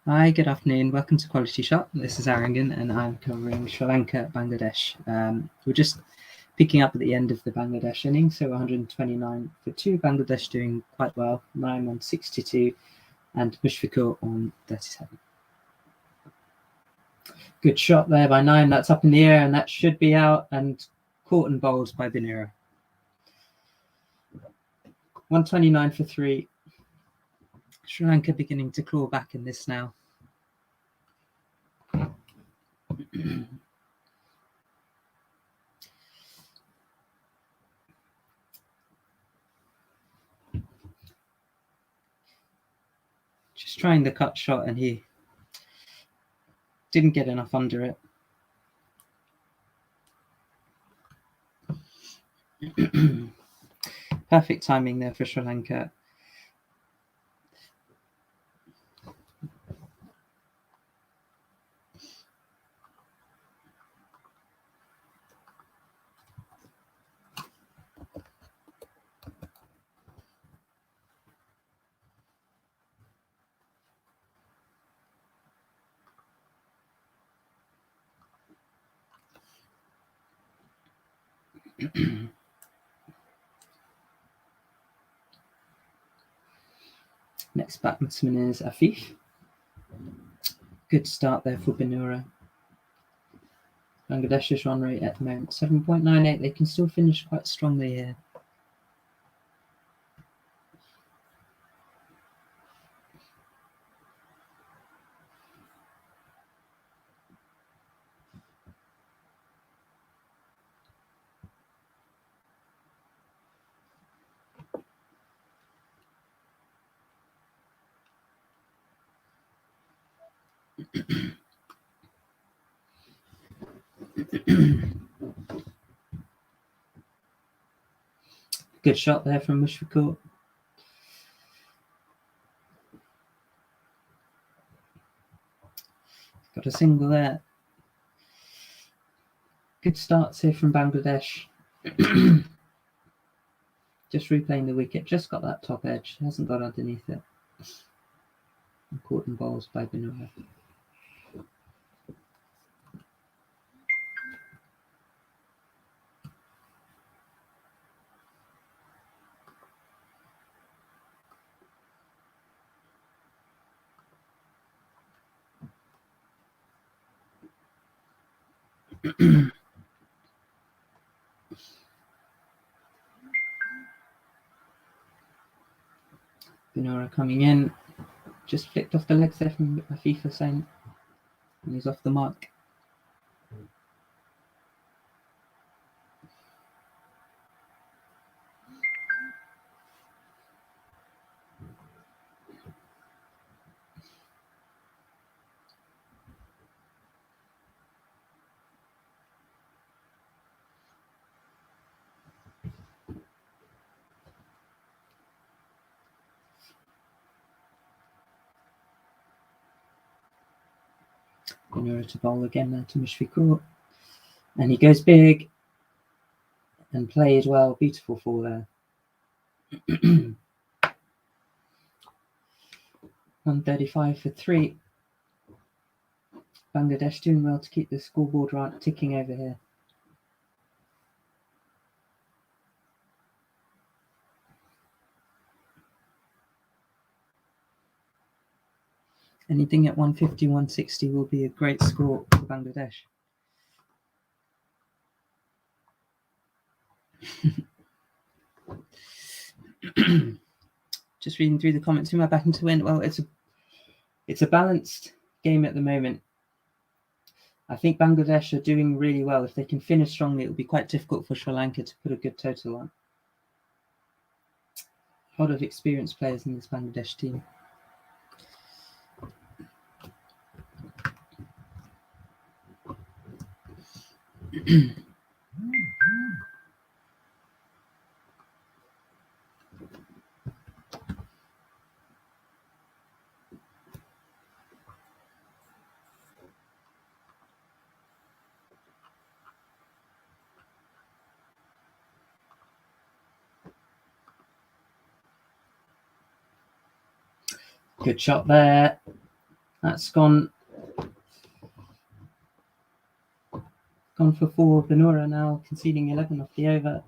Hi, good afternoon. Welcome to QualityShot. This is Arangan and I'm covering Sri Lanka, Bangladesh. We're just picking up at the end of the Bangladesh innings, so 129 for 2. Bangladesh doing quite well, 9 on 62 and Mushfiqur on 37. Good shot there by 9, that's up in the air and that should be out and caught and bowled by Binura. 129 for 3. Sri Lanka beginning to claw back in this now. Just trying the cut shot and he didn't get enough under it. Perfect timing there for Sri Lanka. Next batsman is Afif. Good start there for Binura. Bangladesh's run rate at the moment 7.98. They can still finish quite strongly here. Good shot there from Mushfiqur. Got a single there. Good starts here from Bangladesh. Just replaying the wicket, just got that top edge, hasn't got underneath it. And caught in bowls by Binura. Binura coming in, just flicked off the legs there from Afif Hussain, and he's off the mark. Binura to bowl again there to Mushfiqur. And he goes big and played well. Beautiful fall there. 135 for 3. Bangladesh doing well to keep the scoreboard right ticking over here. Anything at 150, 160 will be a great score for Bangladesh. Just reading through the comments. Who am I backing to win? Well, it's a balanced game at the moment. I think Bangladesh are doing really well. If they can finish strongly, it will be quite difficult for Sri Lanka to put a good total on. A lot of experienced players in this Bangladesh team. Good shot there. That's gone for 4. Benura now conceding 11 off the over.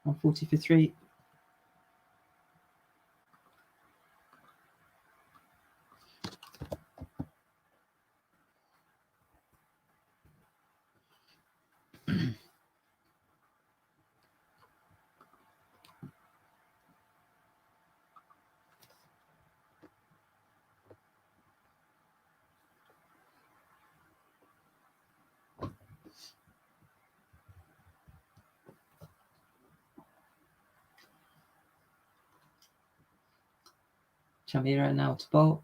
140 for 3. Chamira now to bowl.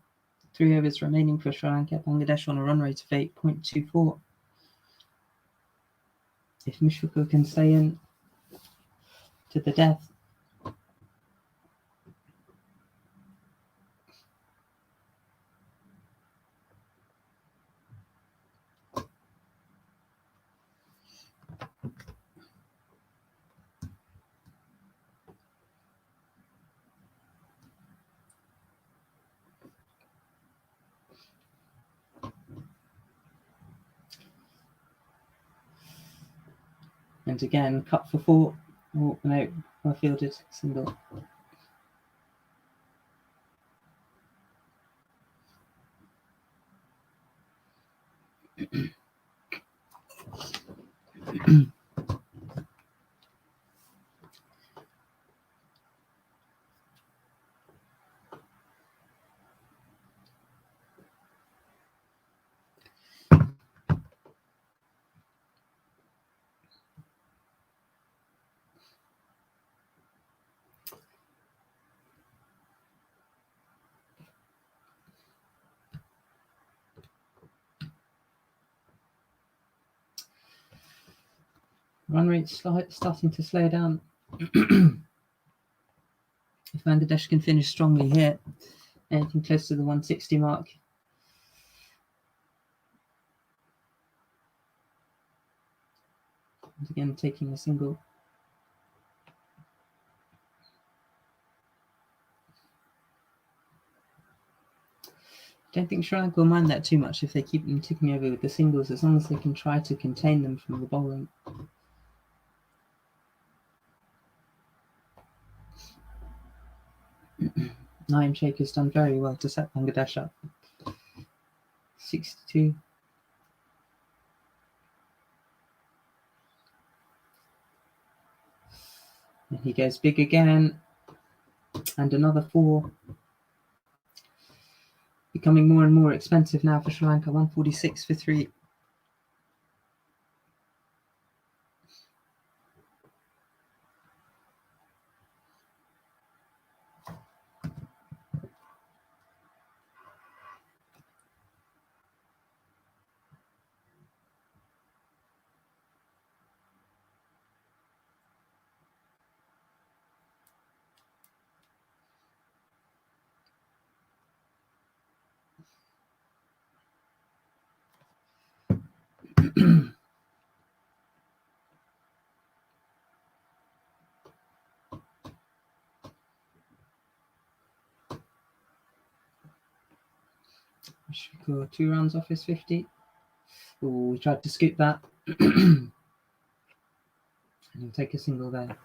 3 overs remaining for Sri Lanka. Bangladesh on a run rate of 8.24. If Mushfiqur can stay in to the death. And again, cut for 4. Oh, no, well fielded, single. Run rate starting to slow down. If Bangladesh can finish strongly here, anything close to the 160 mark. And again, taking a single. Don't think Sri Lanka will mind that too much if they keep them ticking over with the singles, as long as they can try to contain them from the bowling. Naeem Sheikh has done very well to set Bangladesh up. 62. And he goes big again. And another 4. Becoming more and more expensive now for Sri Lanka. 146 for 3. Should go 2 runs off his 50. Oh, we tried to scoop that. And he'll take a single there.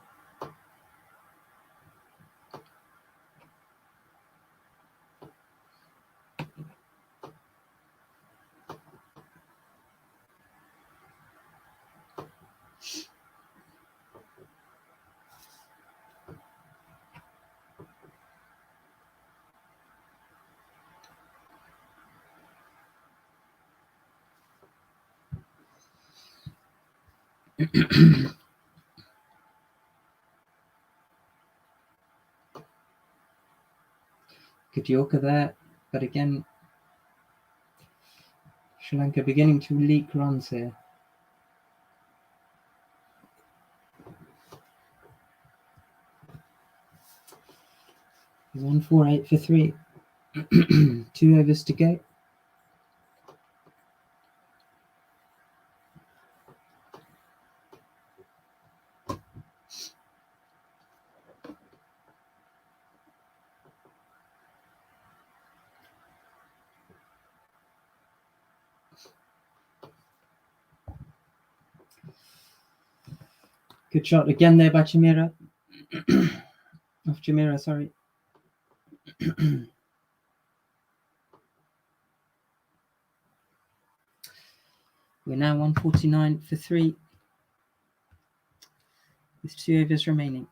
Good Yorker there, but again, Sri Lanka beginning to leak runs here. He's 148 for 3. 2 overs to go. Good shot again there by Chamira. Off Chamira, sorry. We're now 149 for 3 with 2 overs remaining.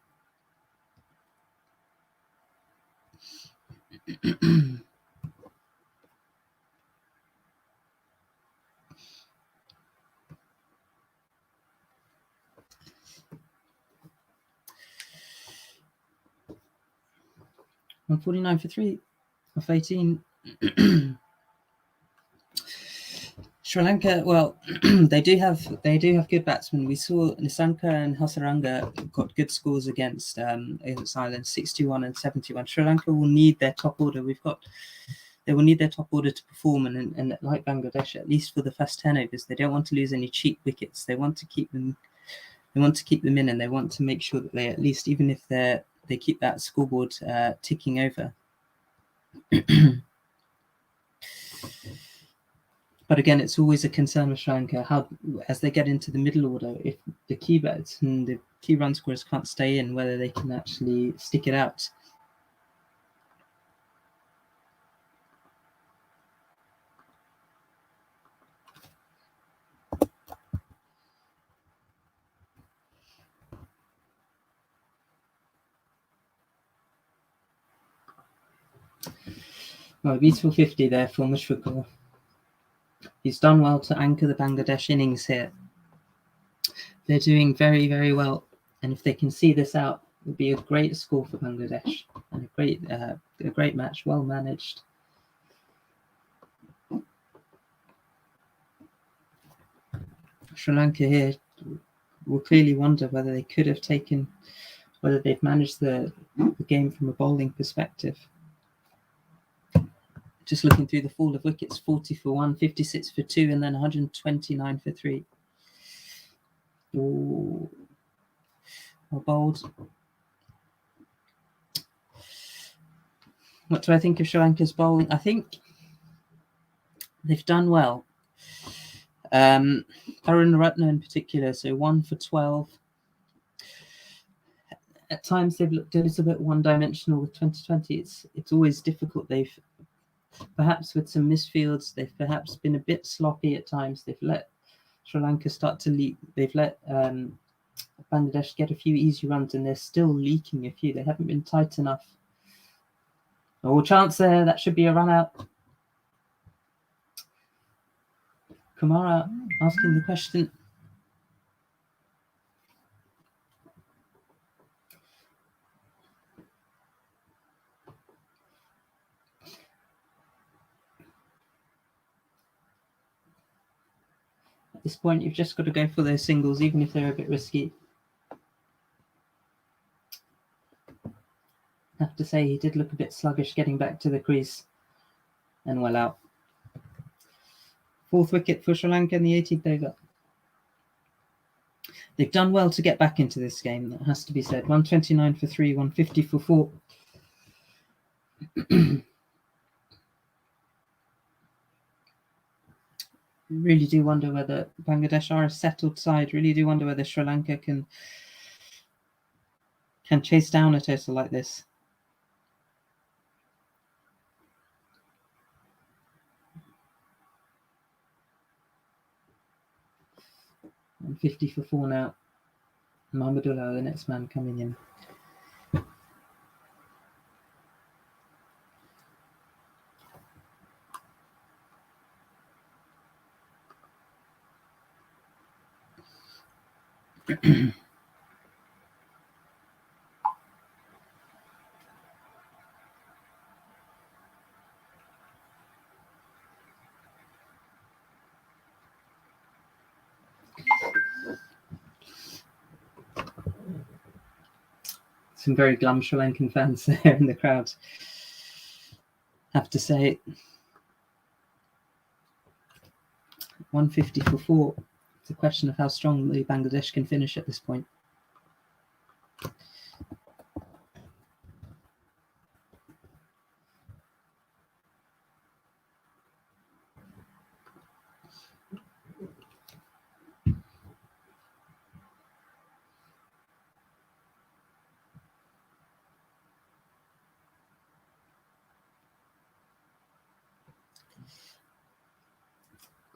$149 for 3 off 18. Sri Lanka, well, they do have good batsmen. We saw Nissanka and Hasaranga got good scores against Ireland, 61 and 71. Sri Lanka will need their top order. They will need their top order to perform, and like Bangladesh, at least for the first 10 overs, they don't want to lose any cheap wickets. They want to keep them. They want to keep them in, and they want to make sure that they, at least, even if they keep that scoreboard ticking over. But again, it's always a concern with Sri Lanka how, as they get into the middle order, if the key bats and the key run scorers can't stay in, whether they can actually stick it out. Well, beautiful 50 there for Mushfiqur. He's done well to anchor the Bangladesh innings here. They're doing very, very well. And if they can see this out, it would be a great score for Bangladesh and a great match, well managed. Sri Lanka here will clearly wonder whether they could have taken, whether they've managed the game from a bowling perspective. Just looking through the fall of wickets, 40 for 1, 56 for 2, and then 129 for 3. Ooh. Well bowled. What do I think of Sri Lanka's bowling? I think they've done well. Arun Ratna in particular, so 1 for 12. At times they've looked a little bit one-dimensional with 2020. It's always difficult. They've perhaps with some misfields, they've perhaps been a bit sloppy at times. They've let Sri Lanka start to leak. They've let Bangladesh get a few easy runs, and they're still leaking a few. They haven't been tight enough. Oh, chance there. That should be a run out. Kumara asking the question. At this point, you've just got to go for those singles, even if they're a bit risky. I have to say, he did look a bit sluggish getting back to the crease, and well out. 4th wicket for Sri Lanka in the 18th over. They've done well to get back into this game, that has to be said. 129 for 3, 150 for 4. Really do wonder whether Bangladesh are a settled side. Really do wonder whether Sri Lanka can chase down a total like this. And 50 for 4 now. Mahmudullah, the next man coming in. Some very glum Sri Lankan fans there in the crowd, have to say. 150 for 4. It's a question of how strongly Bangladesh can finish at this point.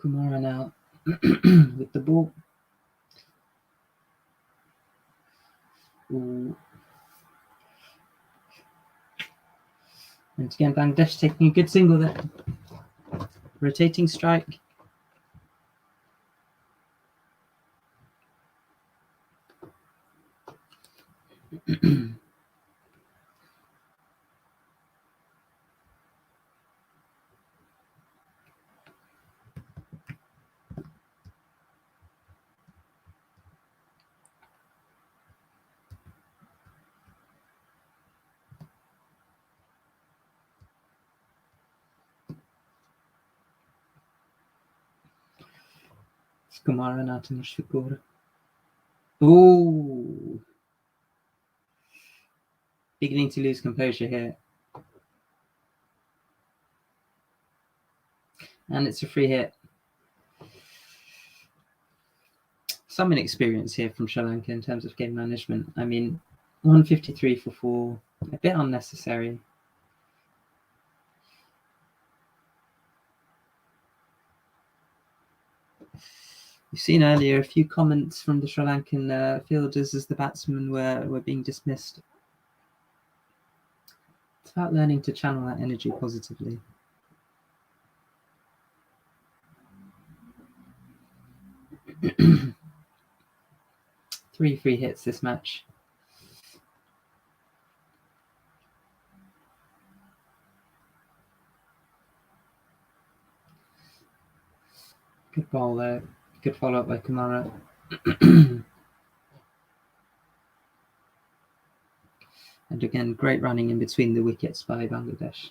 Kumara now with the ball. Ooh. And again, Bangladesh taking a good single there. Rotating strike. Kumara now to Mushfiqur. Ooh. Beginning to lose composure here. And it's a free hit. Some inexperience here from Sri Lanka in terms of game management. I mean, 153 for 4, a bit unnecessary. You've seen earlier a few comments from the Sri Lankan fielders as the batsmen were being dismissed. It's about learning to channel that energy positively. 3 free hits this match. Good ball there. Good follow up by Kumara. And again, great running in between the wickets by Bangladesh.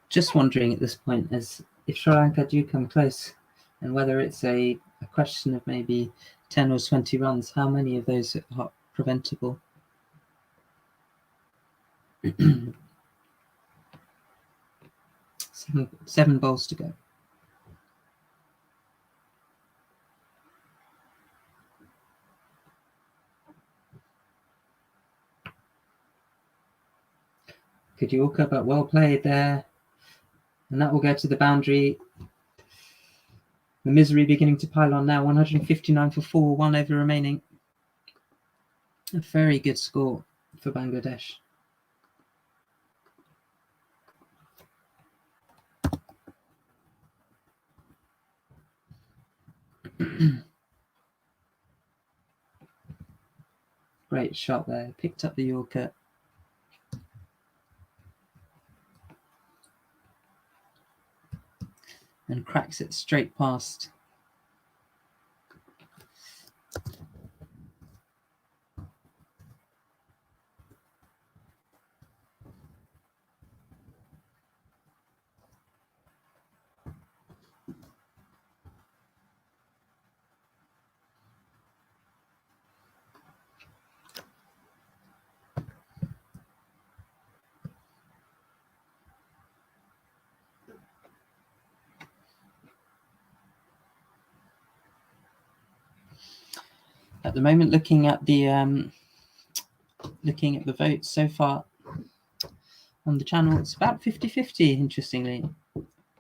Just wondering at this point as if Sri Lanka do come close and whether it's a question of maybe 10 or 20 runs, how many of those are preventable? Seven balls to go. Good Yorker, but well played there. And that will go to the boundary. The misery beginning to pile on now. 159 for 4, 1 over remaining. A very good score for Bangladesh. Great shot there. Picked up the Yorker. And cracks it straight past. At the moment, looking at the votes so far on the channel, it's about 50-50, interestingly.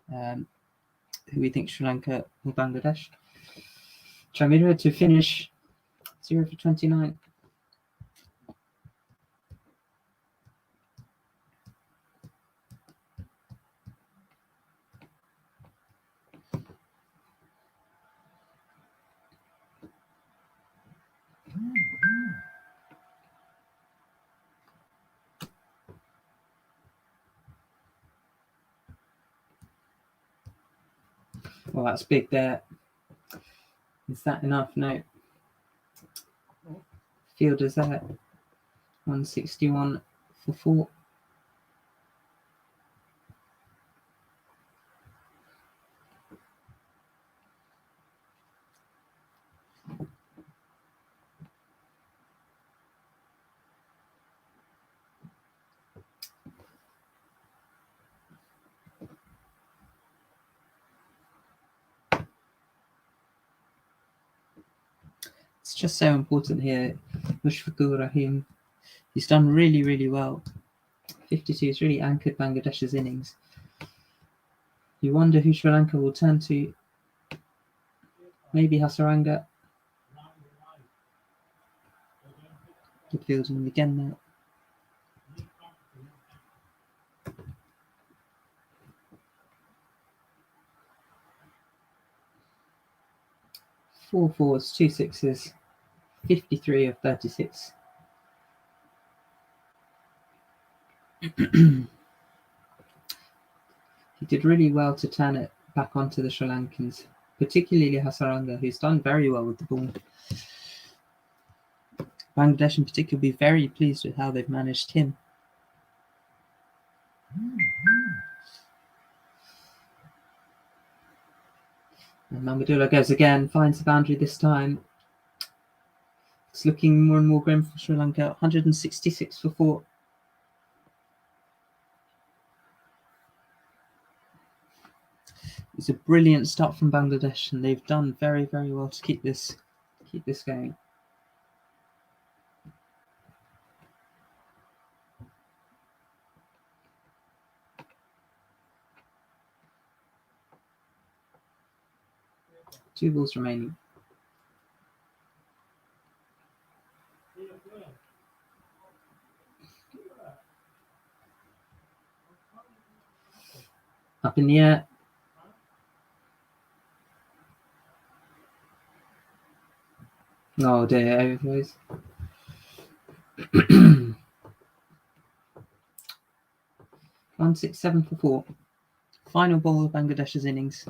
Who we think, Sri Lanka or Bangladesh? Chamira to finish 0 for 29. Well, that's big there. Is that enough? No. Fielders there. 161 for 4. It's just so important here. Mushfiqur Rahim. He's done really, really well. 52 has really anchored Bangladesh's innings. You wonder who Sri Lanka will turn to. Maybe Hasaranga. Good fielding again there. Four fours, 2 sixes, 53 of 36. He did really well to turn it back onto the Sri Lankans, particularly Hasaranga, who's done very well with the ball. Bangladesh in particular will be very pleased with how they've managed him. And Mahmudullah goes again, finds the boundary this time. It's looking more and more grim for Sri Lanka. 166 for 4. It's a brilliant start from Bangladesh, and they've done very, very well to keep this going. Two balls remaining. Up in the air. Oh dear, overflows. 167 for 4. Final ball of Bangladesh's innings.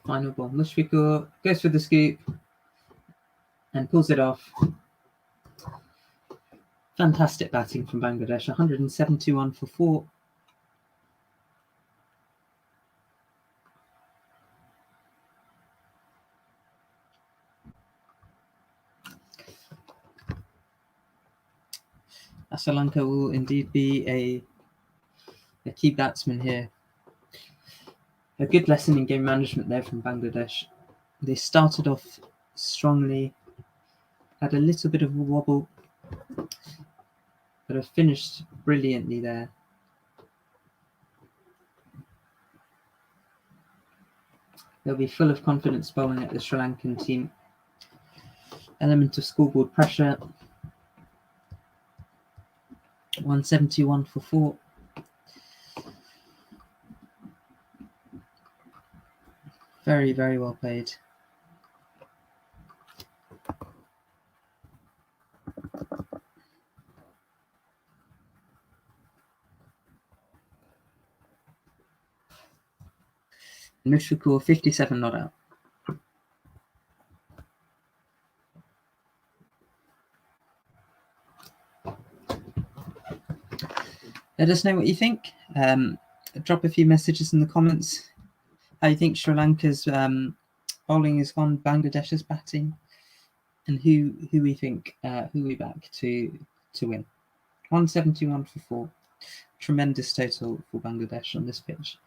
Final ball. Mushfiqur goes for the scoop and pulls it off. Fantastic batting from Bangladesh. 171 for 4. Sri Lanka will indeed be a key batsman here. A good lesson in game management there from Bangladesh. They started off strongly, had a little bit of a wobble, but have finished brilliantly there. They'll be full of confidence bowling at the Sri Lankan team. Element of scoreboard pressure. 171 for 4. Very, very well played. Mushfiqur 57 not out. Let us know what you think. Drop a few messages in the comments. How you think Sri Lanka's bowling is gone, Bangladesh's batting, and who we think who we back to win. 171 for 4. Tremendous total for Bangladesh on this pitch.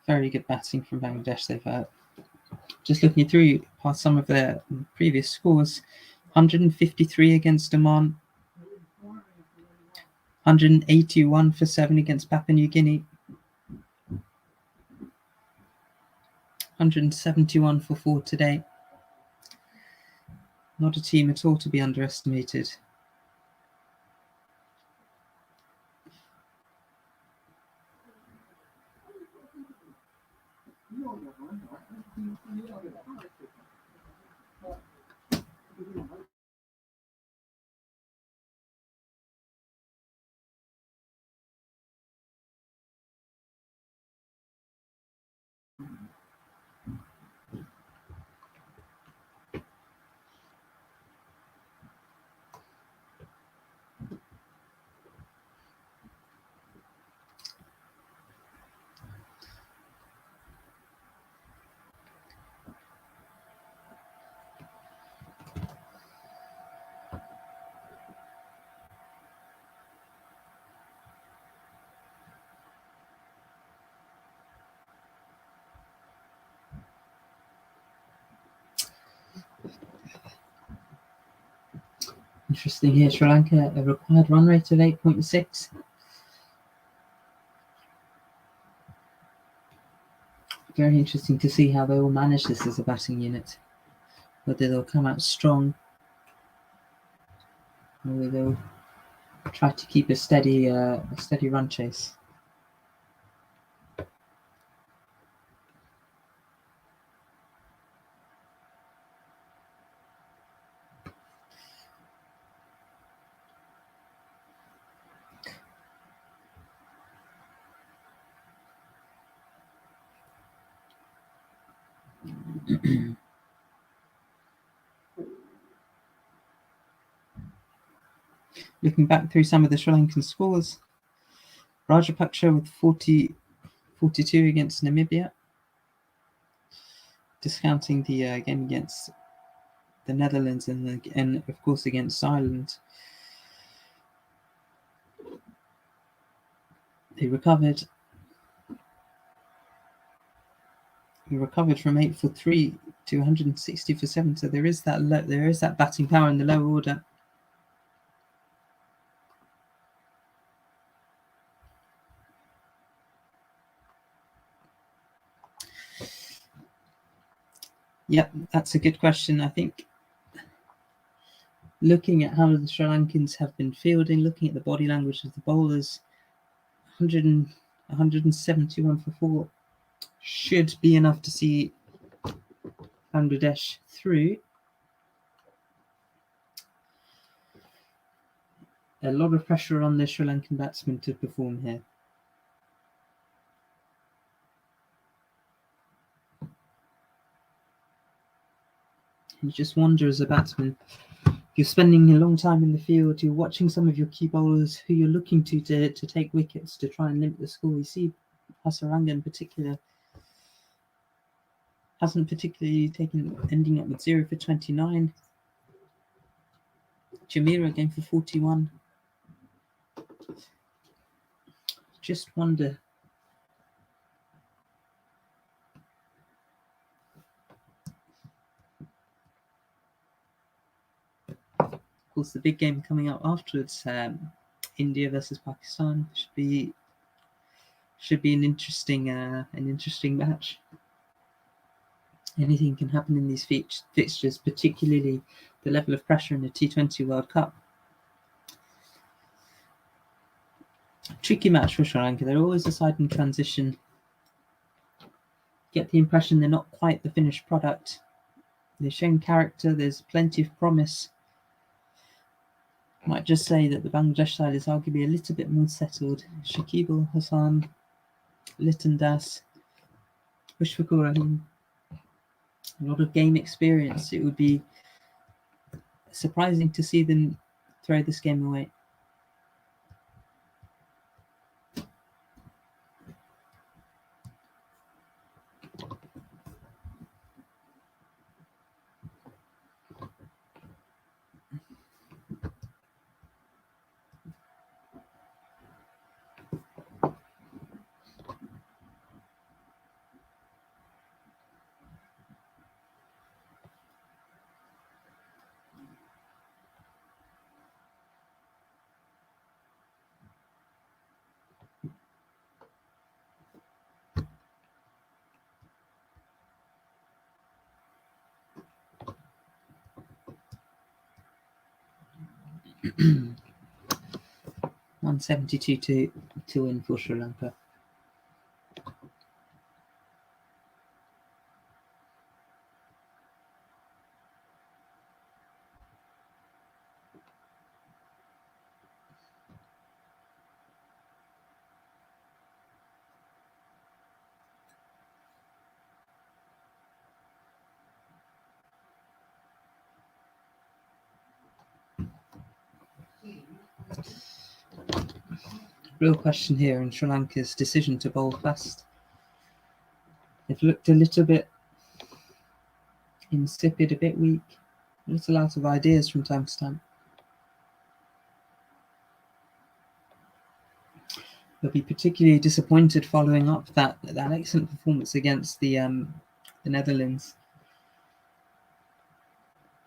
Very good batting from Bangladesh. They've Just looking through past some of their previous scores, 153 against Oman, 181 for 7 against Papua New Guinea, 171 for 4 today. Not a team at all to be underestimated. Interesting here, Sri Lanka, a required run rate of 8.6. Very interesting to see how they will manage this as a batting unit. Whether they'll come out strong, whether they'll try to keep a steady run chase. Looking back through some of the Sri Lankan scores, Rajapaksa with 42 against Namibia, discounting the again against the Netherlands and of course against Ireland. He recovered from 8 for 3 to 160 for 7. So there is that batting power in the lower order. Yep, that's a good question. I think looking at how the Sri Lankans have been fielding, looking at the body language of the bowlers, 171 for 4 should be enough to see Bangladesh through. A lot of pressure on the Sri Lankan batsmen to perform here. You just wonder as a batsman, you're spending a long time in the field, you're watching some of your key bowlers who you're looking to take wickets to try and limit the score. We see Hasaranga in particular hasn't particularly ending up with 0 for 29. Jamira going for 41. Just wonder. Of course, the big game coming up afterwards, India versus Pakistan, should be an interesting match. Anything can happen in these fixtures, particularly the level of pressure in the T20 World Cup. Tricky match for Sri Lanka. They're always a side in transition. Get the impression they're not quite the finished product. They've shown character. There's plenty of promise. Might just say that the Bangladesh side is arguably a little bit more settled. Shakib Al Hasan, Liton Das, Mushfiqur Rahim, a lot of game experience. It would be surprising to see them throw this game away. 172 to win for Sri Lanka. Real question here in Sri Lanka's decision to bowl fast. They've looked a little bit insipid, a bit weak, a little out of ideas from time to time. They'll be particularly disappointed following up that excellent performance against the Netherlands.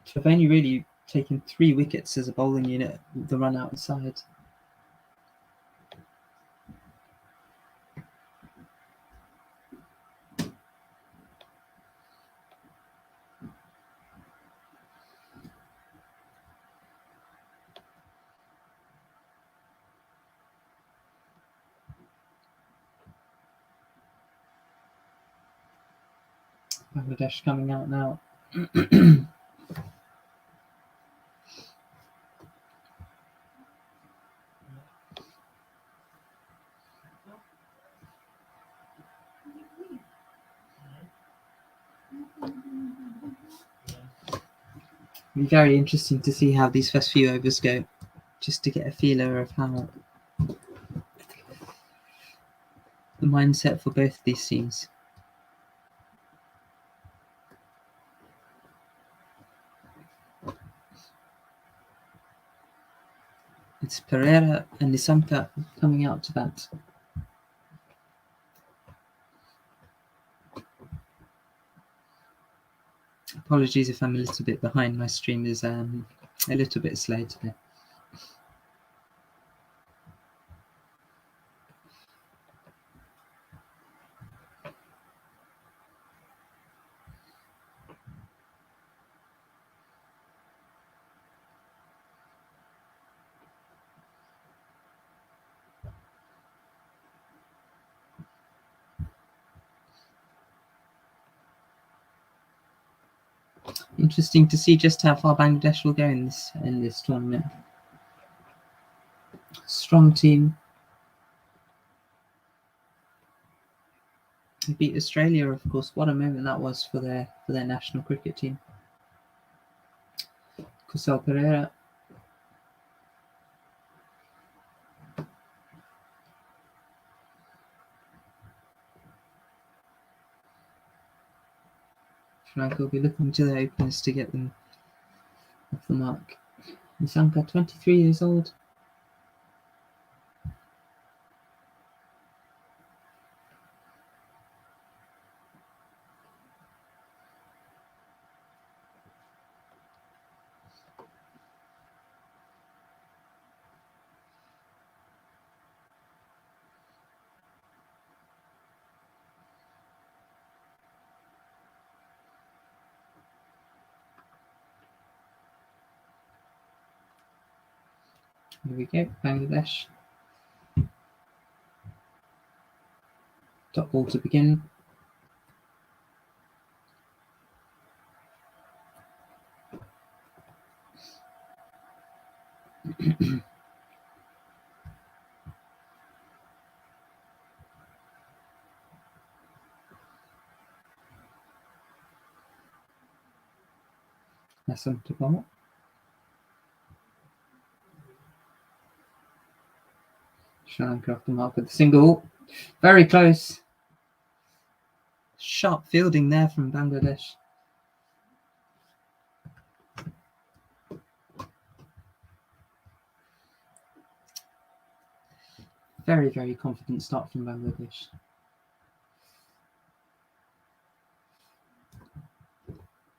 To have only really taken 3 wickets as a bowling unit with the run outside. Bangladesh coming out now. It'll be very interesting to see how these first few overs go, just to get a feeler of how the mindset for both of these teams. It's Pereira and Nisanka coming out to bat. Apologies if I'm a little bit behind. My stream is a little bit slow today. Interesting to see just how far Bangladesh will go in this tournament. Strong team. They beat Australia, of course. What a moment that was for their national cricket team. Kusal Pereira. Sri Lanka will be looking to their openers to get them off the mark. Nisanka, 23 years old. Here we go, Bangladesh. Top ball to begin. Dasun to bowl. Sri Lanka off the mark with the single. Very close. Sharp fielding there from Bangladesh. Very, very confident start from Bangladesh.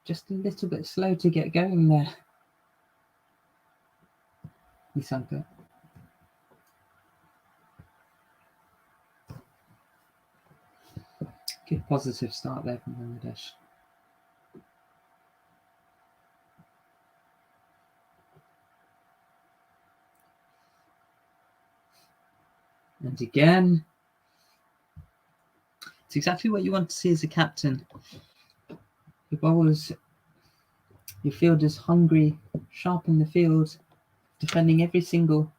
Just a little bit slow to get going there. Nisanka. Good positive start there from Bangladesh. And again. It's exactly what you want to see as a captain. Your bowlers, your fielders hungry, sharp in the field, defending every single.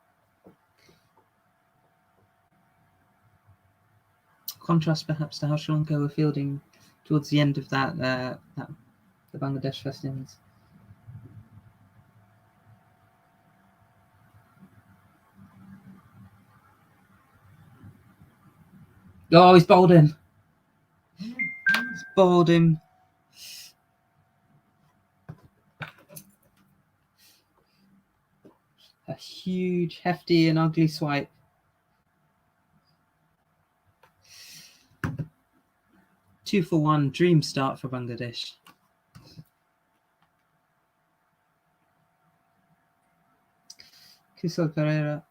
Contrast perhaps to how Sri Lanka were fielding towards the end of the Bangladesh first innings. Oh, he's bowled him. He's bowled him. A huge, hefty and ugly swipe. Two for one, dream start for Bangladesh. Kusal Pereira.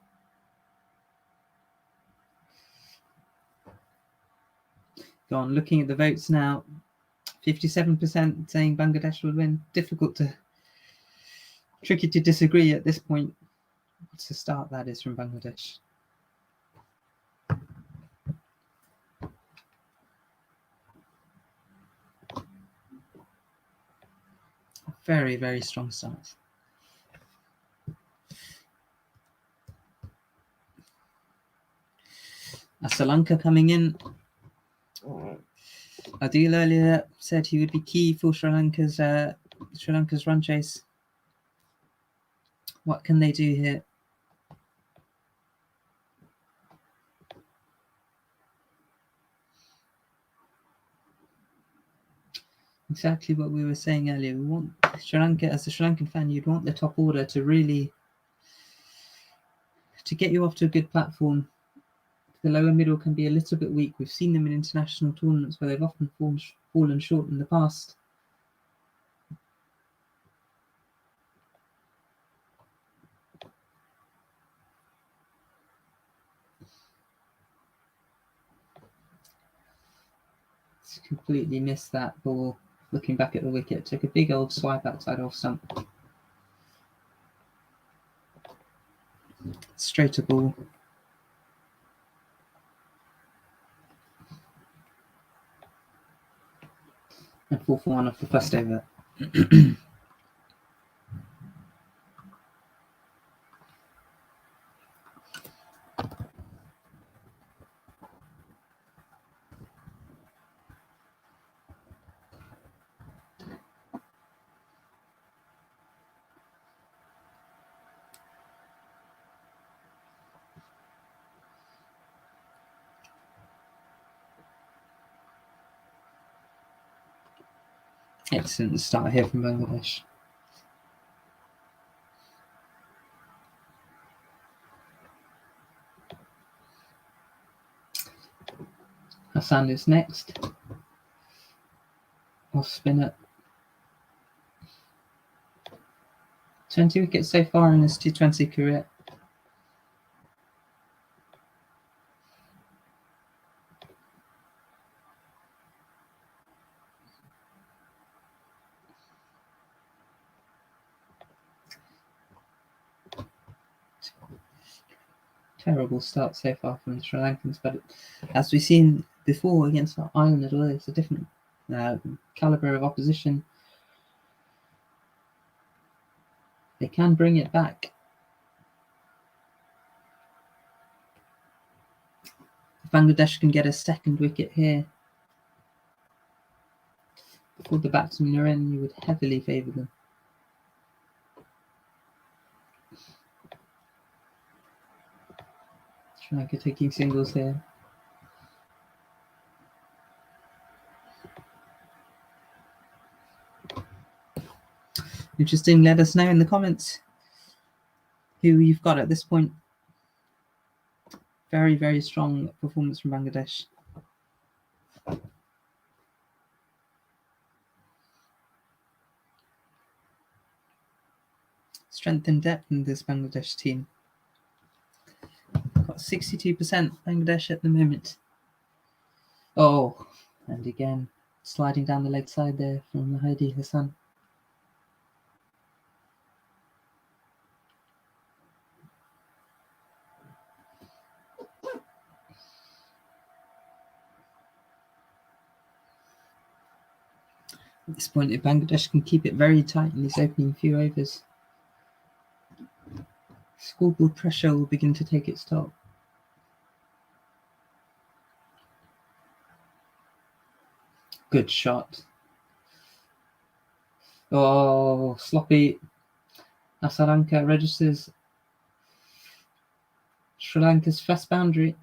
Go on, looking at the votes now. 57% saying Bangladesh would win. Tricky to disagree at this point. What's the start that is from Bangladesh? A very, very strong start. Sri Lanka coming in. Adil earlier said he would be key for Sri Lanka's run chase. What can they do here? Exactly what we were saying earlier. We want Sri Lanka, as a Sri Lankan fan, you'd want the top order to really get you off to a good platform. The lower middle can be a little bit weak. We've seen them in international tournaments where they've often fallen short in the past. Completely missed that ball. Looking back at the wicket, took a big old swipe outside off stump. Straighter ball. And 4 for 1 off the first over. Excellent start here from Bangladesh. Hassan is next. Off spinner. 20 wickets so far in his T20 career. Terrible start so far from the Sri Lankans, but as we've seen before against Ireland as well, it's a different calibre of opposition. They can bring it back. If Bangladesh can get a second wicket here before the batsmen are in, you would heavily favour them. Sri Lanka taking singles here. Interesting. Let us know in the comments who you've got at this point. Very, very strong performance from Bangladesh. Strength and depth in this Bangladesh team. Got 62% Bangladesh at the moment. Oh, and again, sliding down the leg side there from Mahdi Hassan. At this point, if Bangladesh can keep it very tight in these opening few overs, scoreboard pressure will begin to take its toll. Good shot. Oh, sloppy. Sri Lanka registers Sri Lanka's first boundary.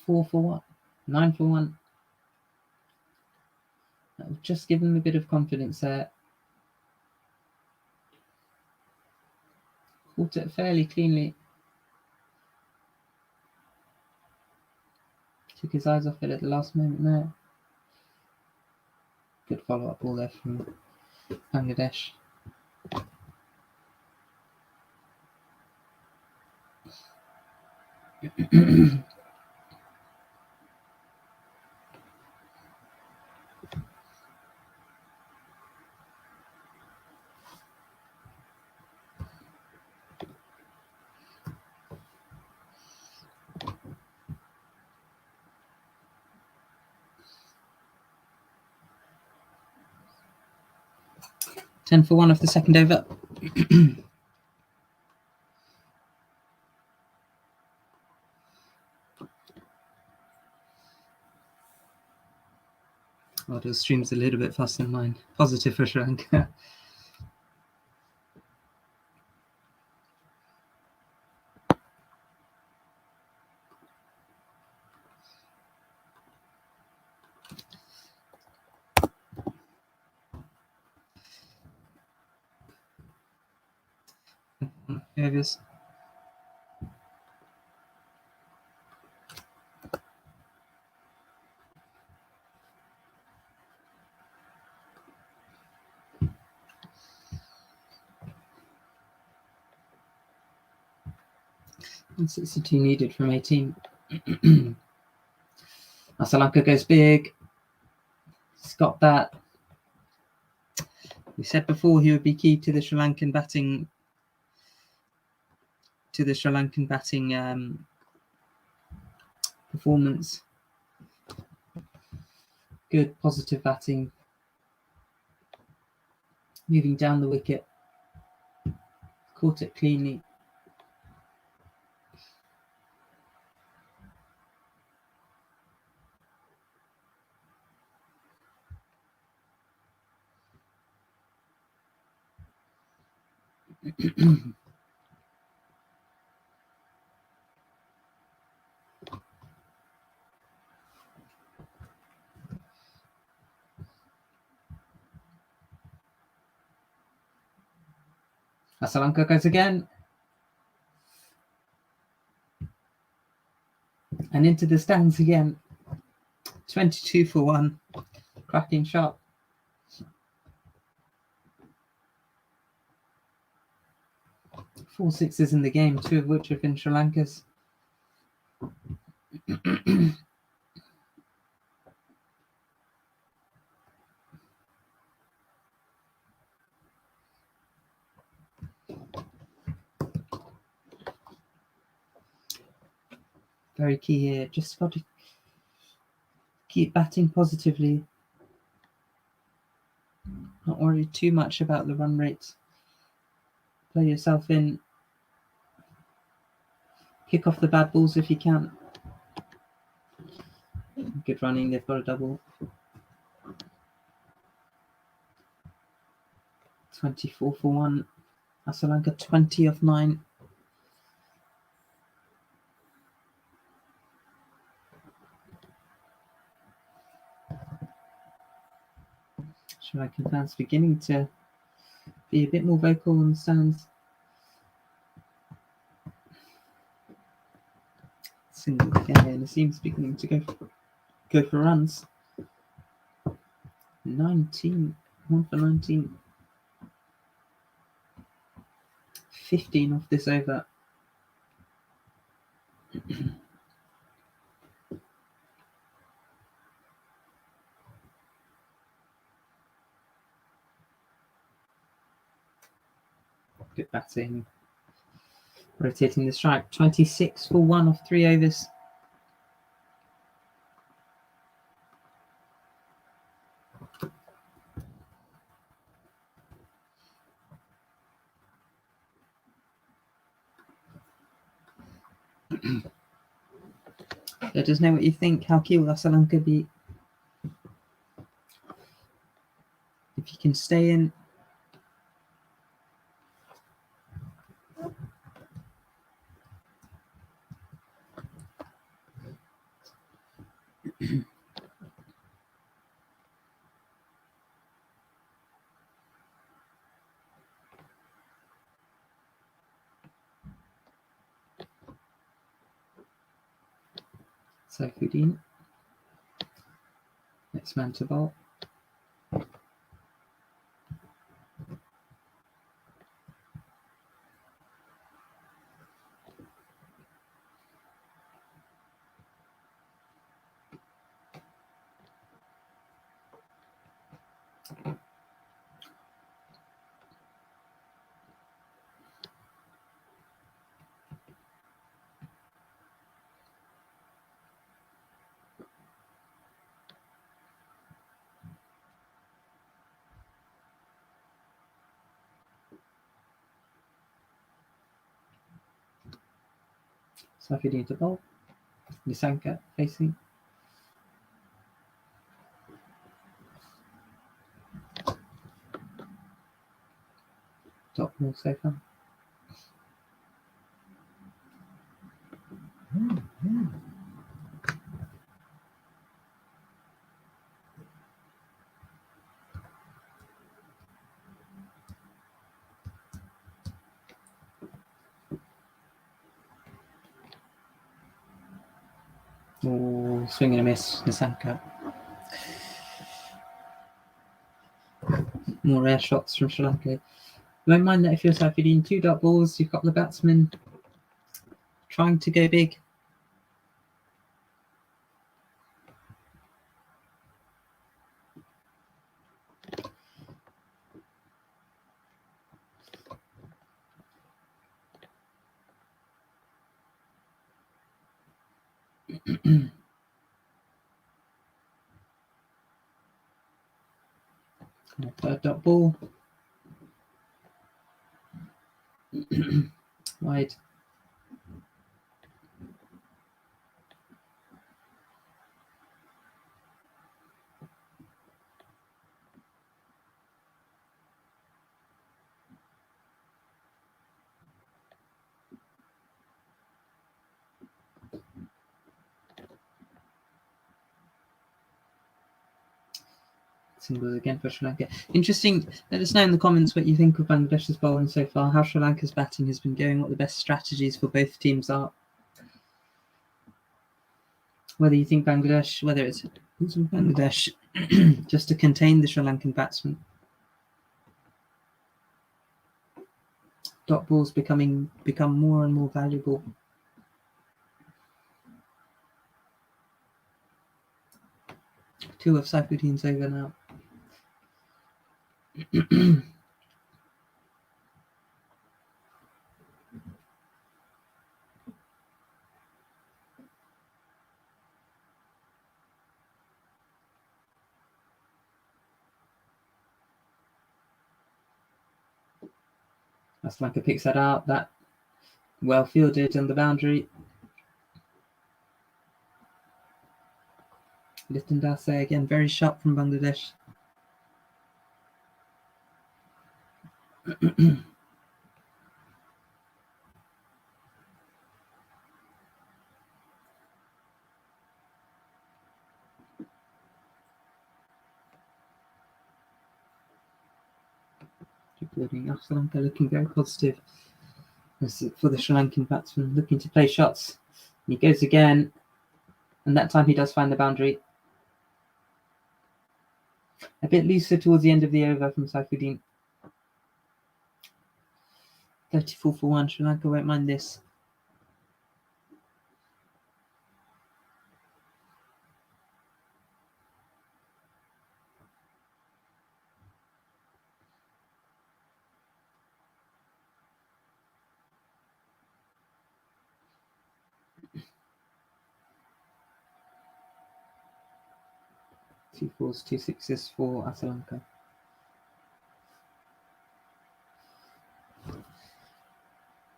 4 for 1, 9 for 1. That will just give them a bit of confidence there. Caught it fairly cleanly. Took his eyes off it at the last moment there. Good follow-up ball there from Bangladesh. Ten for 1 of the second over. Oh, the stream's a little bit faster than mine. Positive for Sri Lanka. Here it is. And 62 needed from 18. Sri Lanka goes big. He's got that. We said before he would be key to the Sri Lankan batting. Performance. Good positive batting. Moving down the wicket. Caught it cleanly. Sri Lanka goes again. And into the stands again. 22 for 1. Cracking shot. Four sixes in the game, 2 of which have been Sri Lanka's. Very key here. Just got to keep batting positively. Not worry too much about the run rates. Play yourself in. Kick off the bad balls if you can. Good running. They've got a double. 24 for 1. Sri Lanka 20 of 9. Sri Lankan fans beginning to be a bit more vocal in the stands. Single again, and it seems beginning to go for runs. 19, 1 for 19. 15 off this over. Good batting. Rotating the strike. 26 for 1 off 3 overs. Let us know what you think. How key will Sri Lanka be? If you can stay in. Saifuddin. Next man to bowl. Saifuddin to bowl. Nissanka facing. Top ball so far. Oh, swing and a miss, Nissanka. More air shots from Sri Lanka. Don't mind that if you're Saifuddin, 2 dot balls, you've got the batsman trying to go big. Third dot ball. Wide. Singles again for Sri Lanka. Interesting. Let us know in the comments what you think of Bangladesh's bowling so far, how Sri Lanka's batting has been going, what the best strategies for both teams are. Whether you think Bangladesh, whether it's Bangladesh just to contain the Sri Lankan batsman. Dot balls become more and more valuable. Two of Saifuddin's over now. Sri Lanka picks that out. That well fielded on the boundary. Liton Dase again, very sharp from Bangladesh. Sri Lanka looking very positive for the Sri Lankan batsman, looking to play shots. He goes again, and that time he does find the boundary. A bit looser towards the end of the over from Saifuddin. 34 for 1. Sri Lanka won't mind this. Two fours, 2 sixes for Sri Lanka.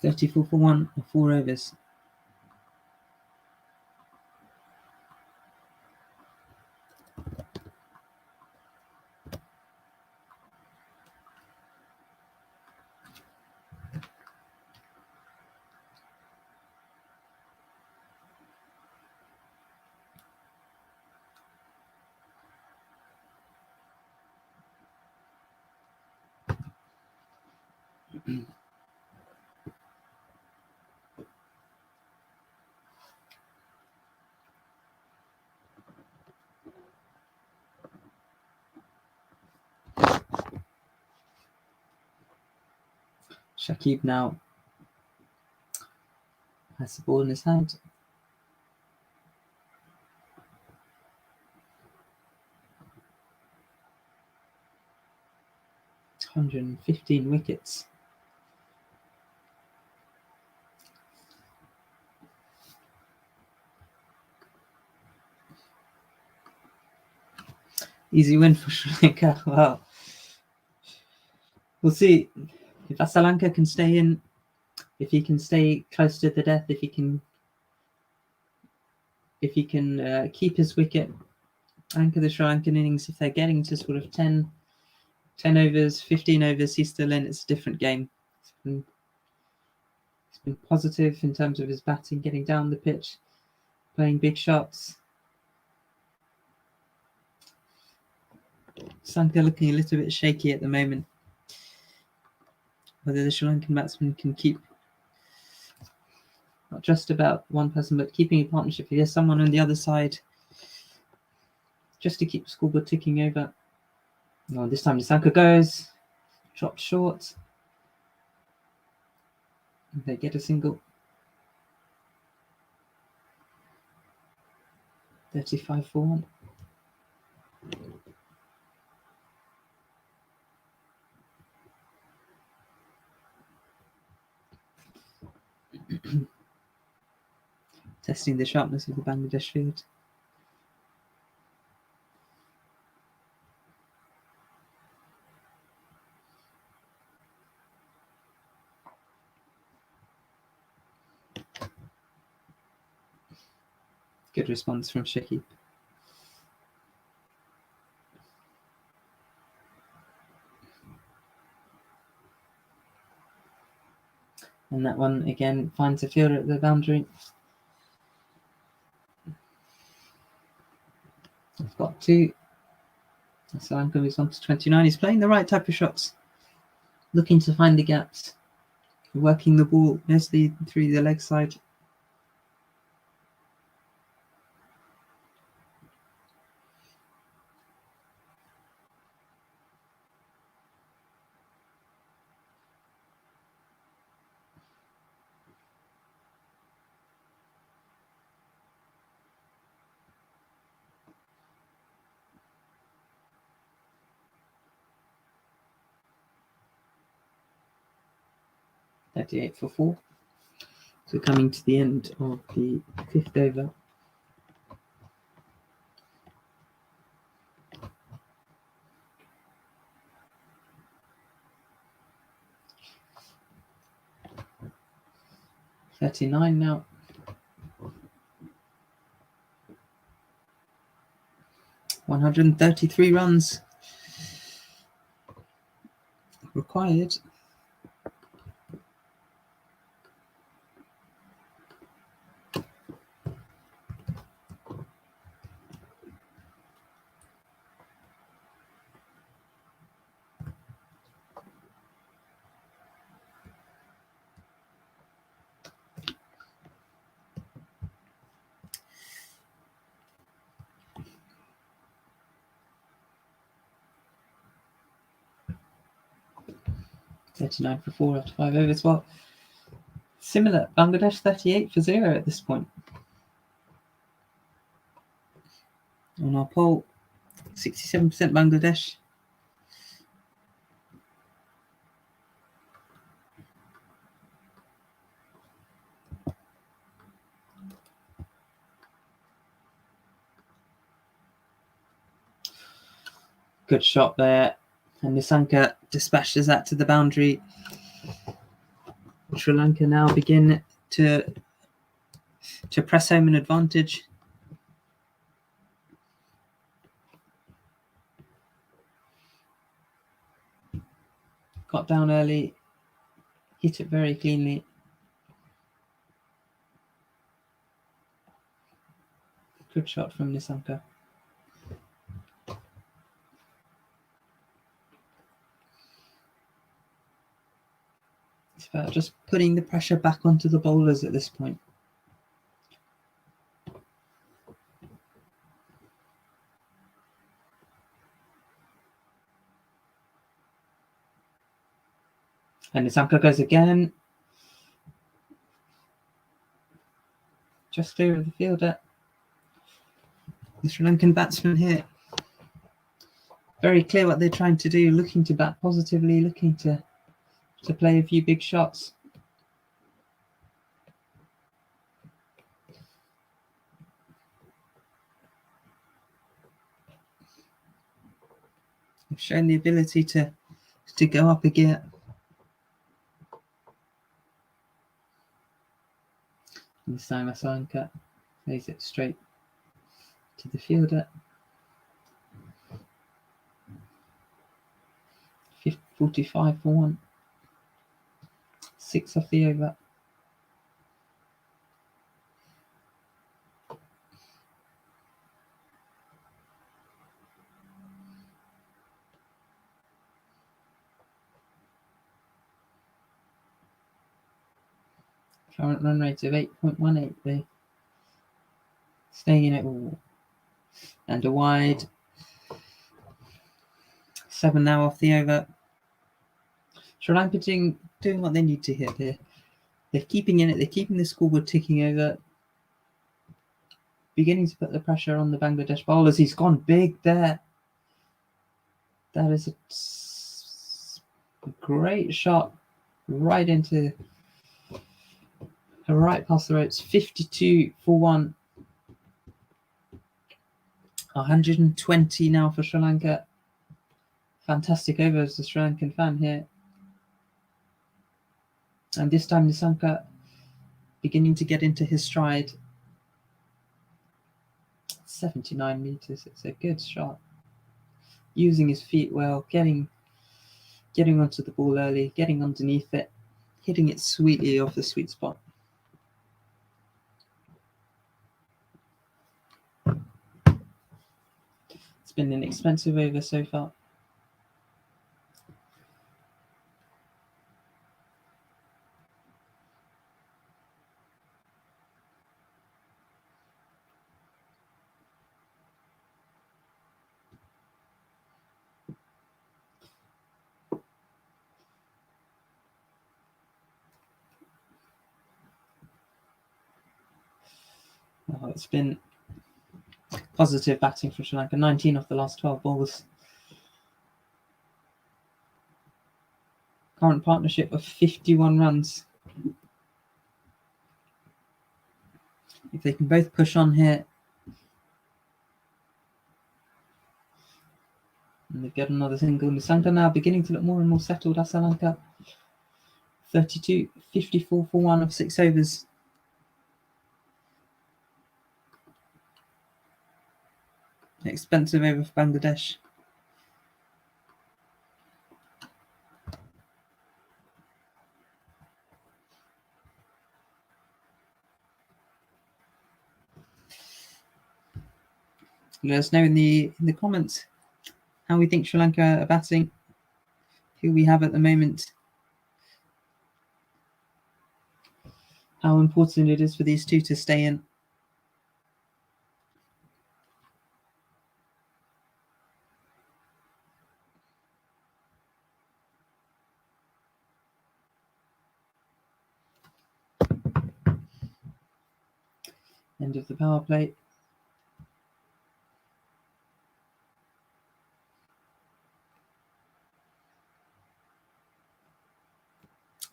$34 for 1 or 4 overs. Shakib now has the ball in his hand. "115 wickets." Easy win for Sri Lanka. Well, we'll see if Sri Lanka can stay in, if he can stay close to the death, if he can keep his wicket, anchor the Sri Lankan innings. If they're getting to sort of 10 overs, 15 overs, he's still in. It's a different game. He's been positive in terms of his batting, getting down the pitch, playing big shots. Sri Lanka looking a little bit shaky at the moment. Whether the Sri Lankan batsman can keep not just about one person, but keeping a partnership. If there's someone on the other side, just to keep the scoreboard ticking over. Well, this time Shanaka goes, dropped short. They get a single. 35 for 1. Testing the sharpness of the Bangladesh field. Good response from Shakib. And that one again finds a fielder at the boundary. I've got 2. So I'm going to move on to 29. He's playing the right type of shots, looking to find the gaps, working the ball mostly through the leg side. .38 for 4. So coming to the end of the 5th over. .39 now. .133 runs required. .39 for 4 after 5 overs. Well, similar. Bangladesh 38 for 0 at this point. On our poll, 67% Bangladesh. Good shot there. And Nissanka dispatches that to the boundary. Sri Lanka now begin to press home an advantage. Got down early, hit it very cleanly. Good shot from Nissanka. about just putting the pressure back onto the bowlers at this point. And Nisanka goes again. Just clear of the fielder. The Sri Lankan batsman here. Very clear what they're trying to do, looking to bat positively, looking to play a few big shots. They've shown the ability to go up a gear. And this time Sri Lanka plays it straight to the fielder. 45 for 1. 6 off the over. Current run rate of 8.18. They staying in it all. And a wide. 7 now off the over. Sri Lanka doing what they need to hit here. They're keeping in it. They're keeping the scoreboard ticking over. Beginning to put the pressure on the Bangladesh bowlers. He's gone big there. That is a great shot right into right past the ropes. 52 for 1. 120 now for Sri Lanka. Fantastic over as the Sri Lankan fan here. And this time Nisanka beginning to get into his stride. 79 meters. It's a good shot. Using his feet well, getting onto the ball early, getting underneath it, hitting it sweetly off the sweet spot. It's been an expensive over so far. Oh, it's been positive batting for Sri Lanka. 19 off the last 12 balls. Current partnership of 51 runs. If they can both push on here. And they've got another single. Nisanka now beginning to look more and more settled as Sri Lanka. 32, 54 for 1 of 6 overs. Expensive over for Bangladesh. Let us know in the comments how we think Sri Lanka are batting, who we have at the moment, how important it is for these two to stay in. End of the power play.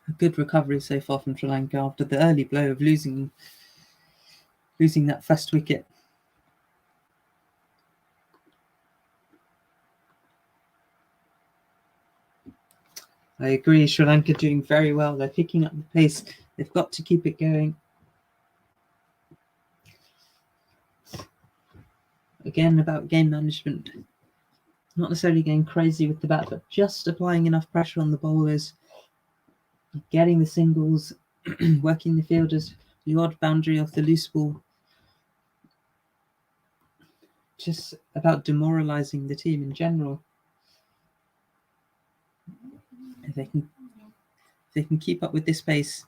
A good recovery so far from Sri Lanka after the early blow of losing that first wicket. I agree, Sri Lanka doing very well. They're picking up the pace. They've got to keep it going. Again, about game management. Not necessarily going crazy with the bat, but just applying enough pressure on the bowlers, getting the singles, working the fielders, the odd boundary off the loose ball. Just about demoralising the team in general. If they can keep up with this pace.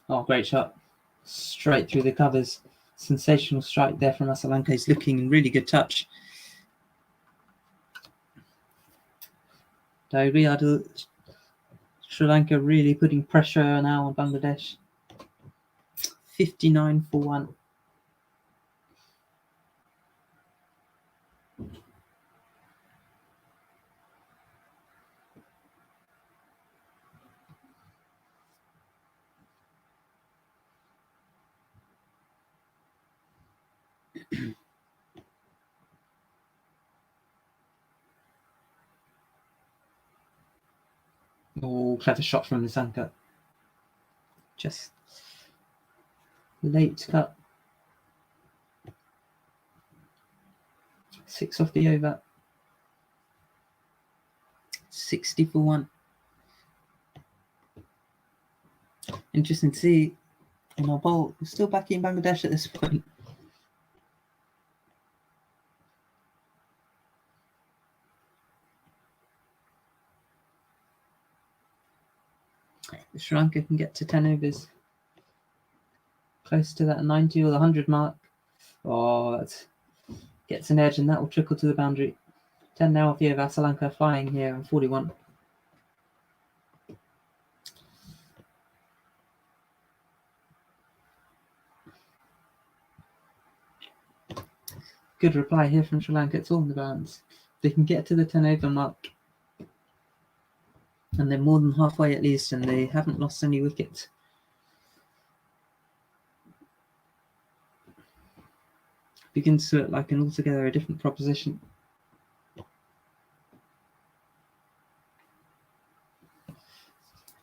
Oh, great shot. Straight through the covers. Sensational strike there from Sri Lanka. He's looking in really good touch. Sri Lanka really putting pressure now on Bangladesh. 59 for 1. Oh, clever shot from Shanaka. Just late cut. 6 off the over. 60 for 1. Interesting to see in our bowl. We're still back in Bangladesh at this point. Sri Lanka can get to 10 overs. Close to that 90 or the 100 mark. Oh, that gets an edge and that will trickle to the boundary. 10 now off the over. Sri Lanka flying here on 41. Good reply here from Sri Lanka. It's all in the balance. They can get to the 10 over mark. And they're more than halfway at least, and they haven't lost any wickets. Begins to look like an altogether a different proposition.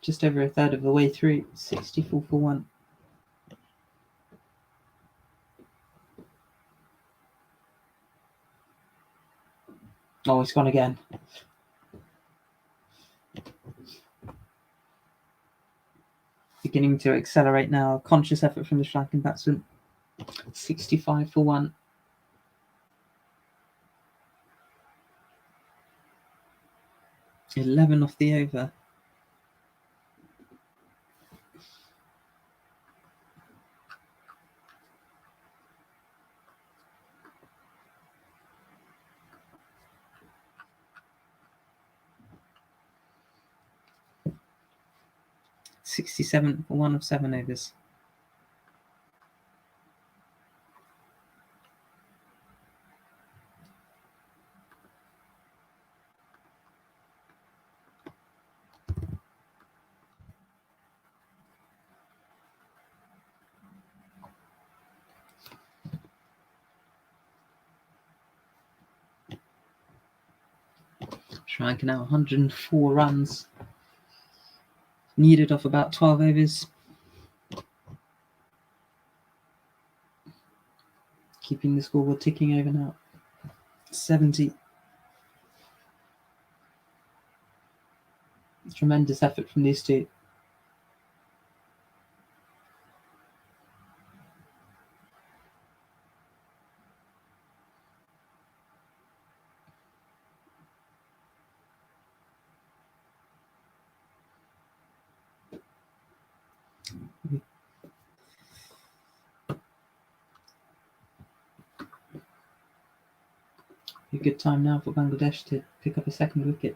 Just over a third of the way through. 64 for 1. Oh, it's gone again. Beginning to accelerate now. Conscious effort from the Sri Lankan batsman. 65 for 1. $11 off the over. $67 for 1 of 7 overs. Sri Lanka now 104 runs. Needed off about 12 overs. Keeping the scoreboard ticking over now. 70. Tremendous effort from these two. A good time now for Bangladesh to pick up a second wicket.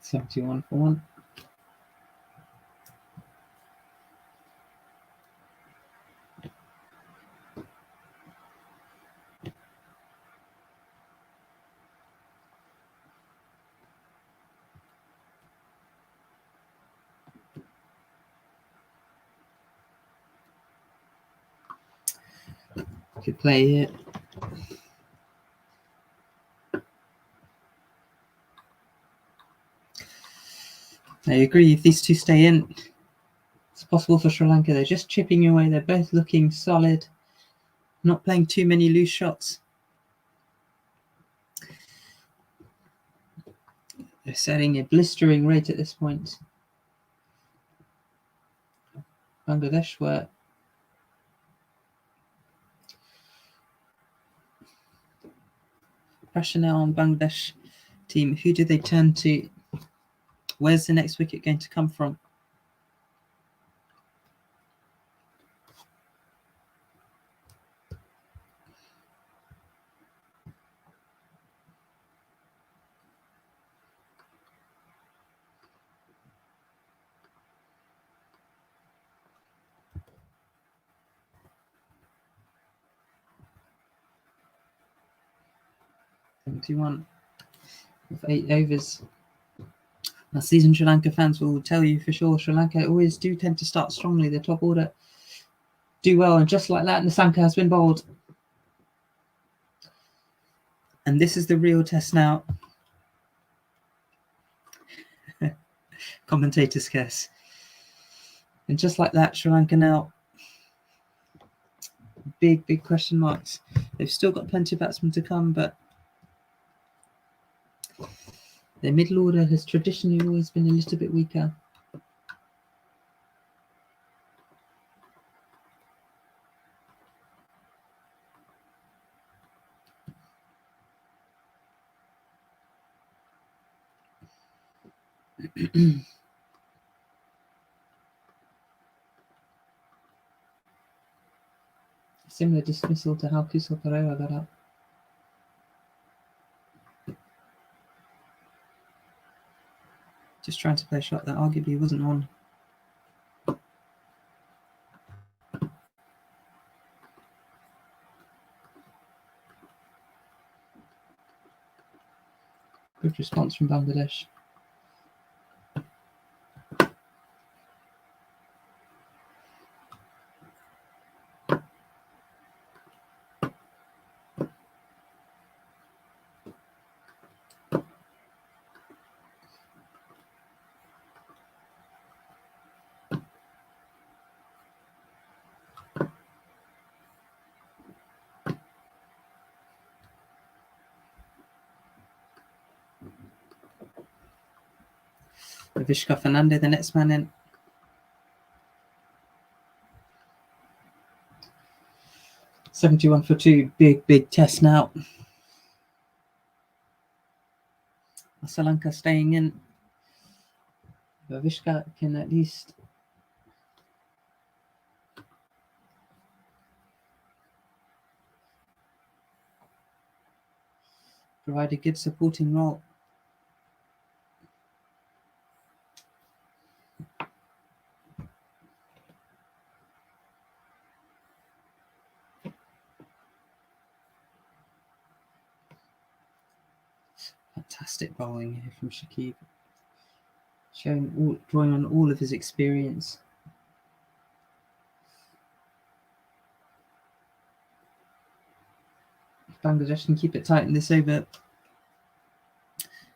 $71 for 1. Could play here. I agree, if these two stay in, it's possible for Sri Lanka. They're just chipping away. They're both looking solid. Not playing too many loose shots. They're setting a blistering rate at this point. Bangladesh were pressure now on Bangladesh team. Who do they turn to? Where's the next wicket going to come from? One of 8 overs. Now, seasoned Sri Lanka fans will tell you for sure Sri Lanka always do tend to start strongly. The top order do well, and just like that, Nasanka has been bowled. And this is the real test now. Commentators guess. And just like that, Sri Lanka now. Big question marks. They've still got plenty of batsmen to come, but their middle order has traditionally always been a little bit weaker. Similar dismissal to how Kusal Pereira got up. Just trying to play a shot that arguably wasn't on. Good response from Bangladesh. Vishka Fernando, the next man in. .71 for 2. Big test now. Sri Lanka staying in. Vishka can at least provide a good supporting role. Fantastic bowling here from Shakib, drawing on all of his experience. If Bangladesh can keep it tight in this over,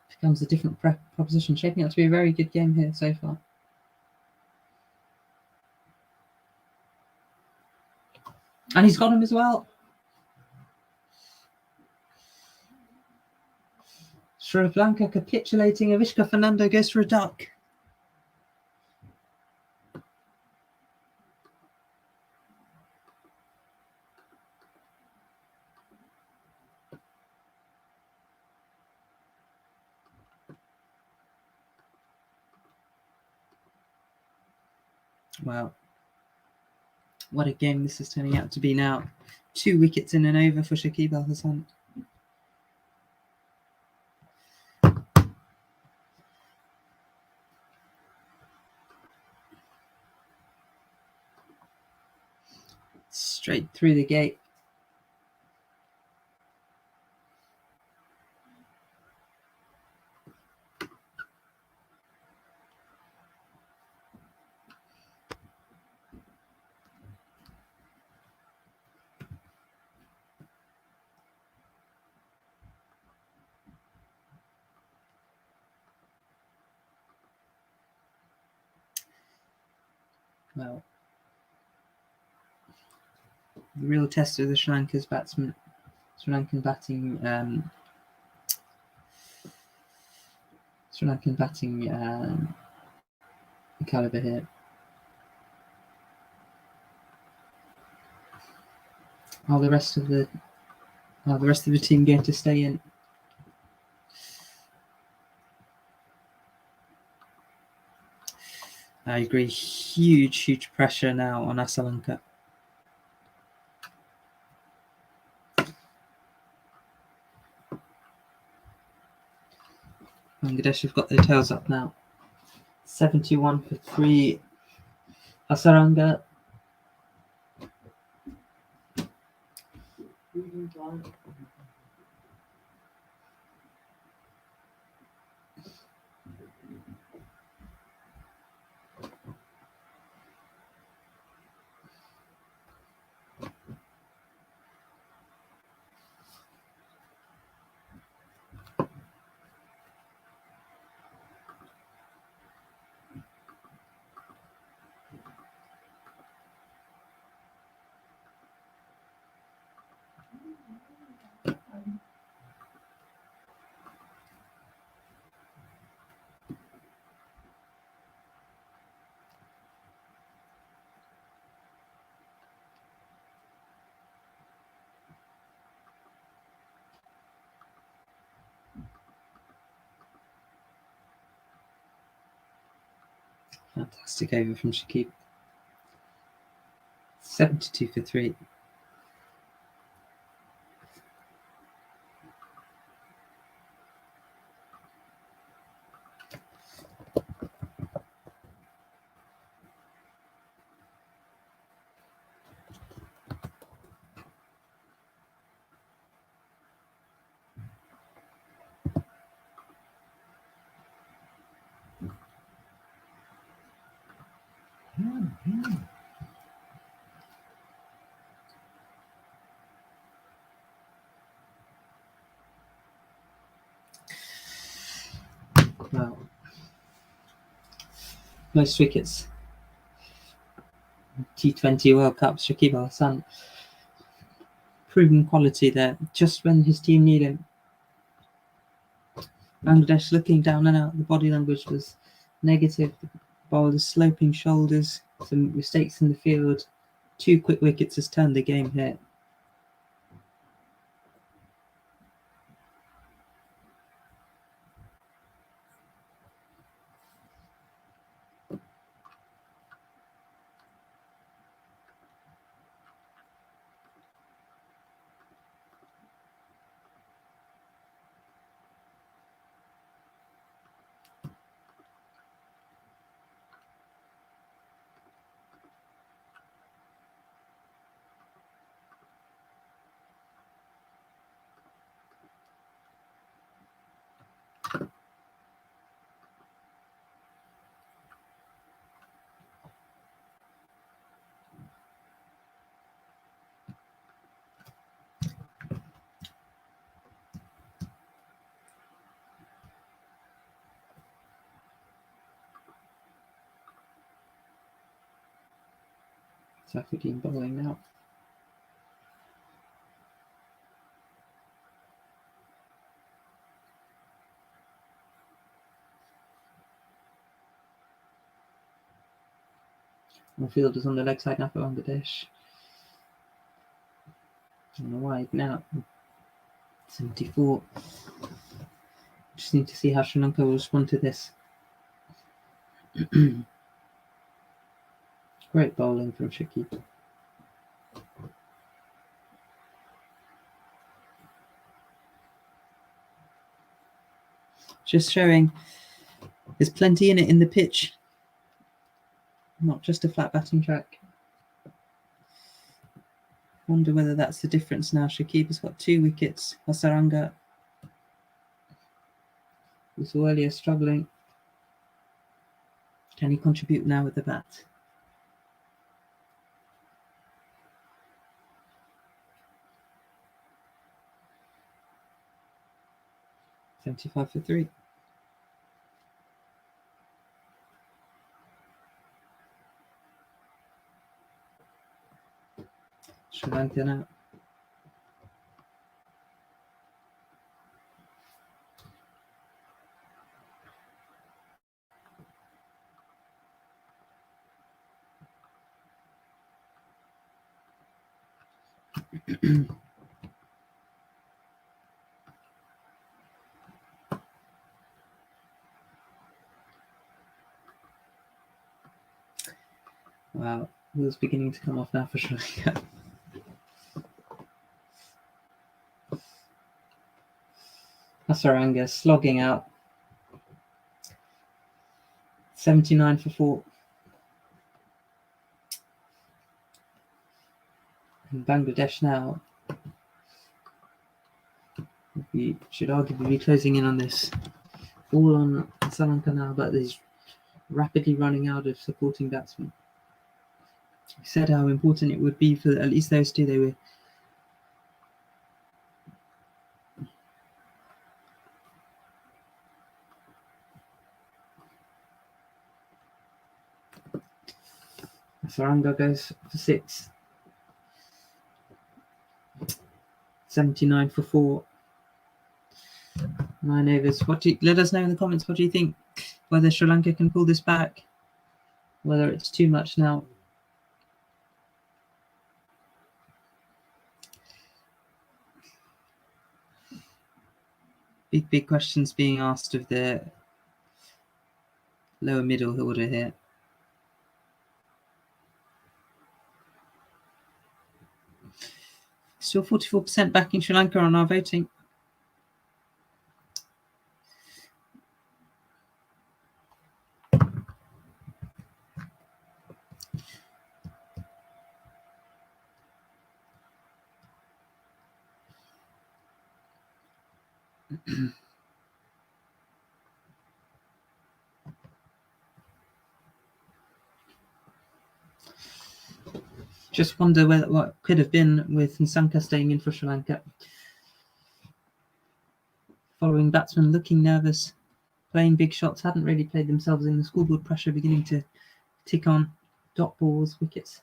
becomes a different proposition. Shaping up to be a very good game here so far. And he's got him as well. Sri Lanka capitulating. Avishka Fernando goes for a duck. Wow. What a game this is turning out to be now. 2 wickets in an over for Shakib Al Hasan. Straight through the gate. Well, the real test of the Sri Lankan batting caliber here. Are the rest of the team going to stay in? I agree. Huge pressure now on Sri Lanka. Bangladesh have got their tails up now. 71 for 3. Hasaranga. Fantastic over from Shakib. 72 for 3. Well, most wickets. T20 World Cup, Shakib Al Hasan. Proven quality there, just when his team need him. Bangladesh looking down and out. The body language was negative. The bowlers sloping shoulders. Some mistakes in the field. 2 quick wickets has turned the game here. Safuddin bowling now. The field is on the leg side now for Bangladesh. On the wide now. 74. Just need to see how Sri Lanka will respond to this. Great bowling from Shakib. Just showing there's plenty in it in the pitch. Not just a flat batting track. Wonder whether that's the difference now. Shakib has got 2 wickets. Hasaranga was earlier struggling. Can he contribute now with the bat? $75 for 3. Sri Lanka now. Wow, wheels beginning to come off now for Sri Lanka. Hasaranga slogging out. 79 for 4. And Bangladesh now should arguably be closing in on this. All on Sri Lanka now, but there's rapidly running out of supporting batsmen. We said how important it would be for at least those two. They were Saranga goes for 6. 79 for 4. 9 overs. Let us know in the comments, what do you think? Whether Sri Lanka can pull this back? Whether it's too much now? Big questions being asked of the lower middle order here. Still 44% backing Sri Lanka on our voting. Just wonder what could have been with Nsanka staying in for Sri Lanka. Following batsmen looking nervous, playing big shots, hadn't really played themselves in. The scoreboard pressure beginning to tick on. Dot balls, wickets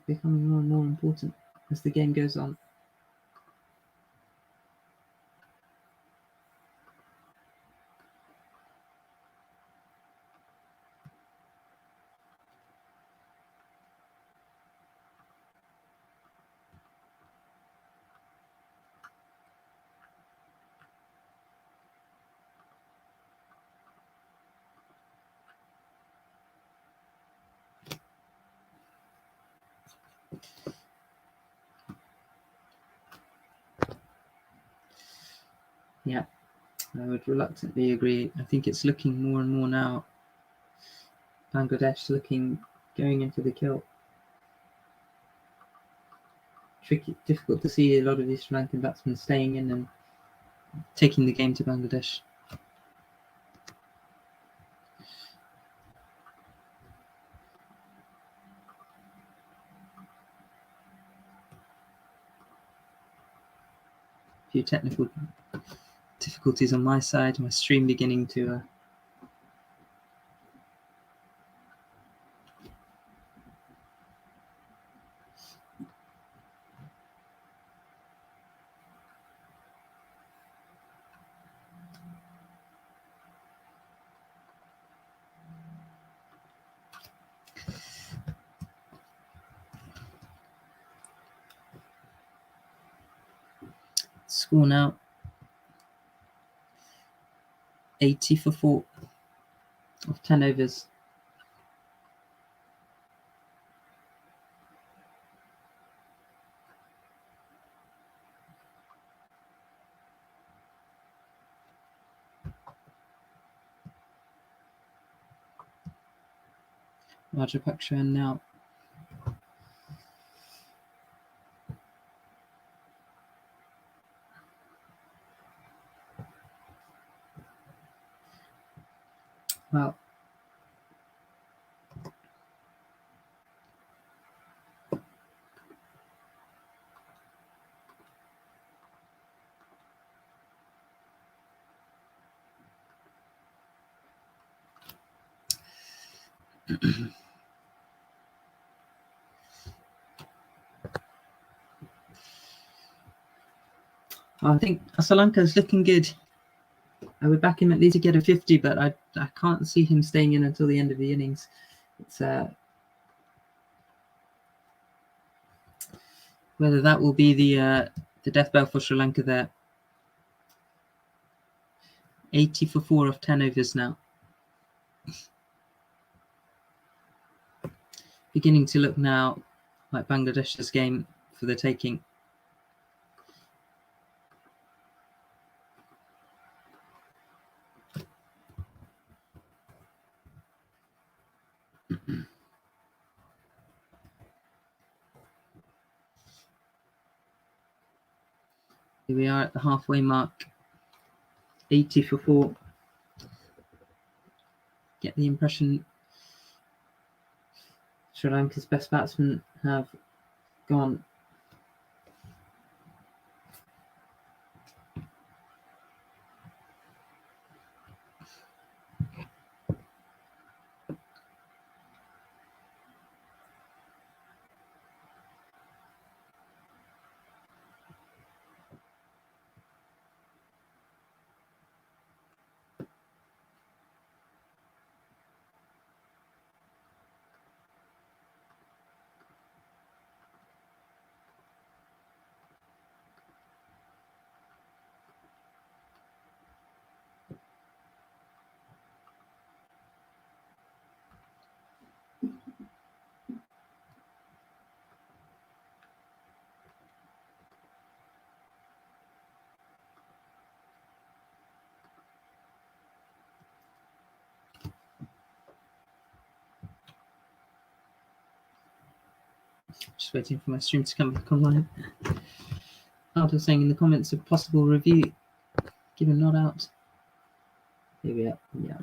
becoming more and more important as the game goes on. Yeah, I would reluctantly agree. I think it's looking more and more now. Bangladesh going in for the kill. Difficult to see a lot of these Sri Lankan batsmen staying in and taking the game to Bangladesh. A few technical difficulties on my side. My stream beginning to score now. 80 for 4 of 10 overs. Rajapaksa now. Wow. I think Sri Lanka is looking good. I would back him at least to get a 50, but I can't see him staying in until the end of the innings. It's whether that will be the death bell for Sri Lanka there. 80 for 4 of 10 overs now. Beginning to look now like Bangladesh's game for the taking. Here we are at the halfway mark. 80 for 4. Get the impression Sri Lanka's best batsmen have gone. Just waiting for my stream to come back online. Arthur saying in the comments a possible review. Give a nod out. Here we are. Yeah.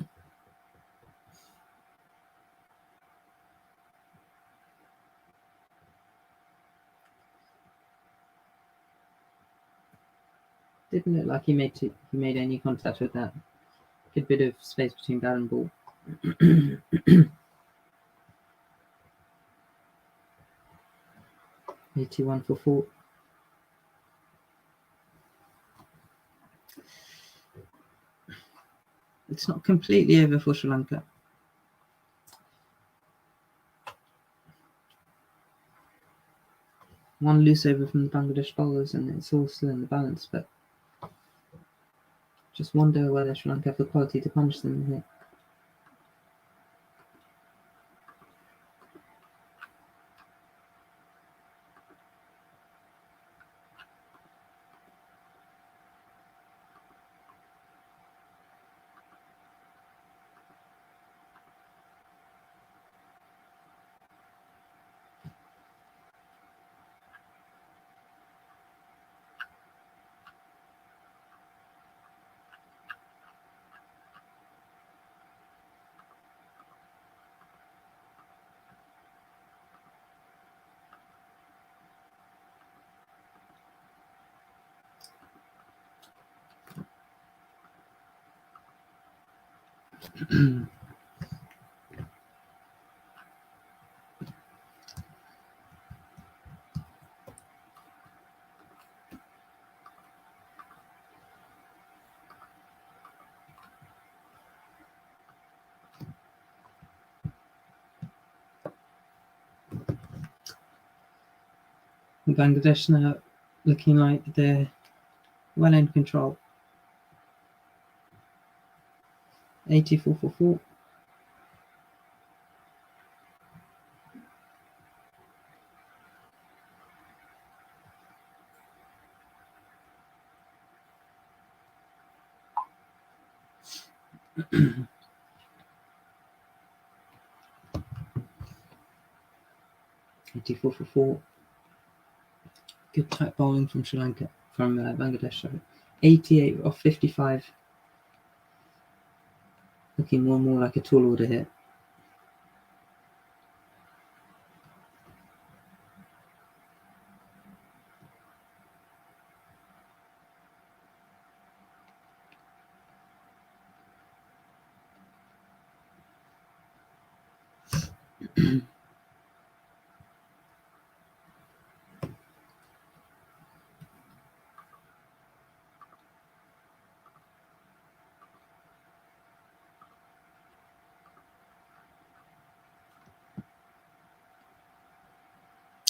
Didn't look like he made any contact with that. Good bit of space between bat and ball. 81 for 4. It's not completely over for Sri Lanka. One loose over from the Bangladesh bowlers and it's all still in the balance, but just wonder whether Sri Lanka have the quality to punish them here. Bangladesh now looking like they're well in control. 84 for 4. $84 for 4. Good tight bowling from Sri Lanka, from Bangladesh. Sorry. 88 off 55. Looking more and more like a tall order here.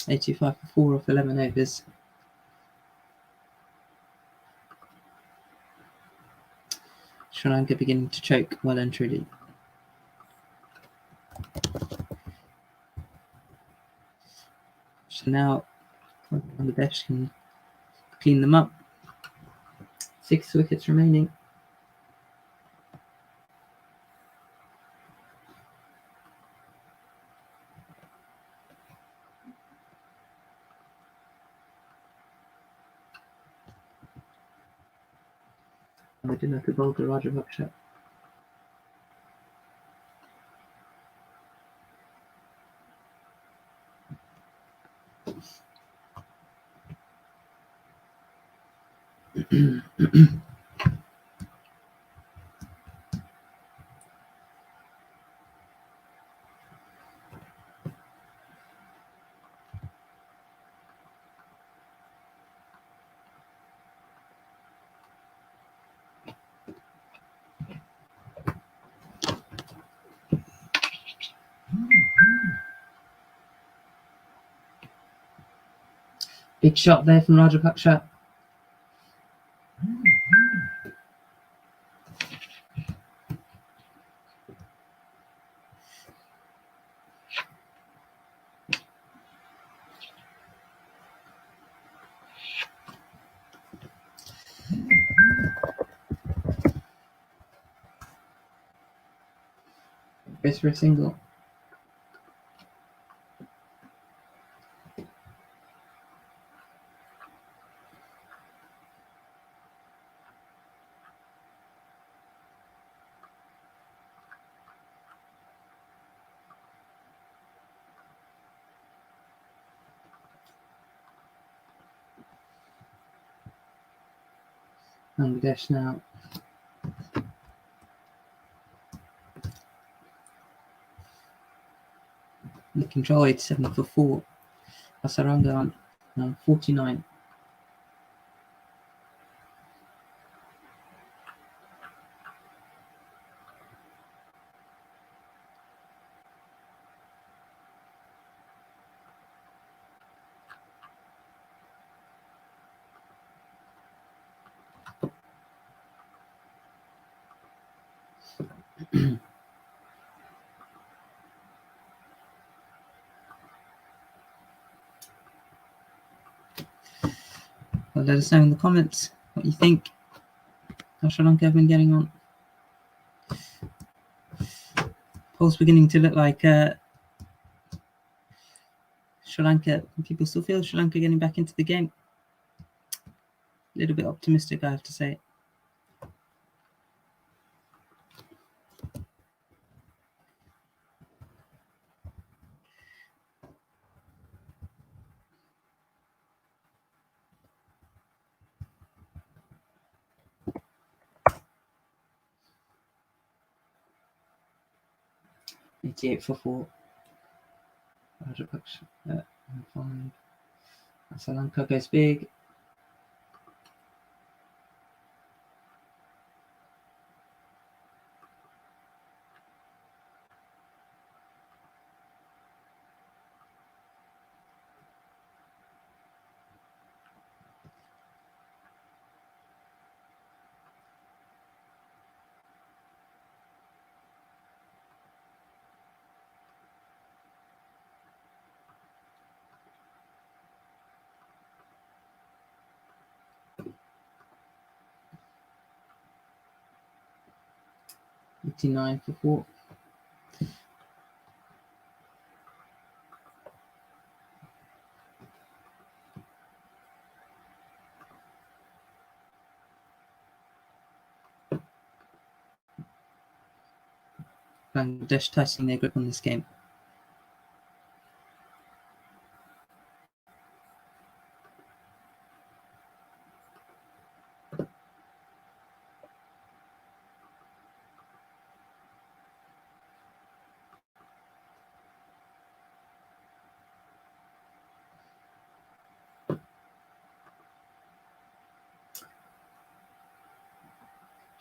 85 for 4 off 11 overs. Sri Lanka beginning to choke well and truly. So now Bangladesh can clean them up. 6 wickets remaining. I did not bowl to Rajapaksa. Big shot there from Rajapaksa. Goes for a single. Bangladesh now. The control 87 for 4. Pasaranga on 49. Well, let us know in the comments what you think. How Sri Lanka have been getting on. Polls beginning to look like Sri Lanka. People still feel Sri Lanka getting back into the game. A little bit optimistic, I have to say. $88 for 4. Rajapaksa 5. Sri Lanka goes big. $89 for 4. Bangladesh tightening their grip on this game.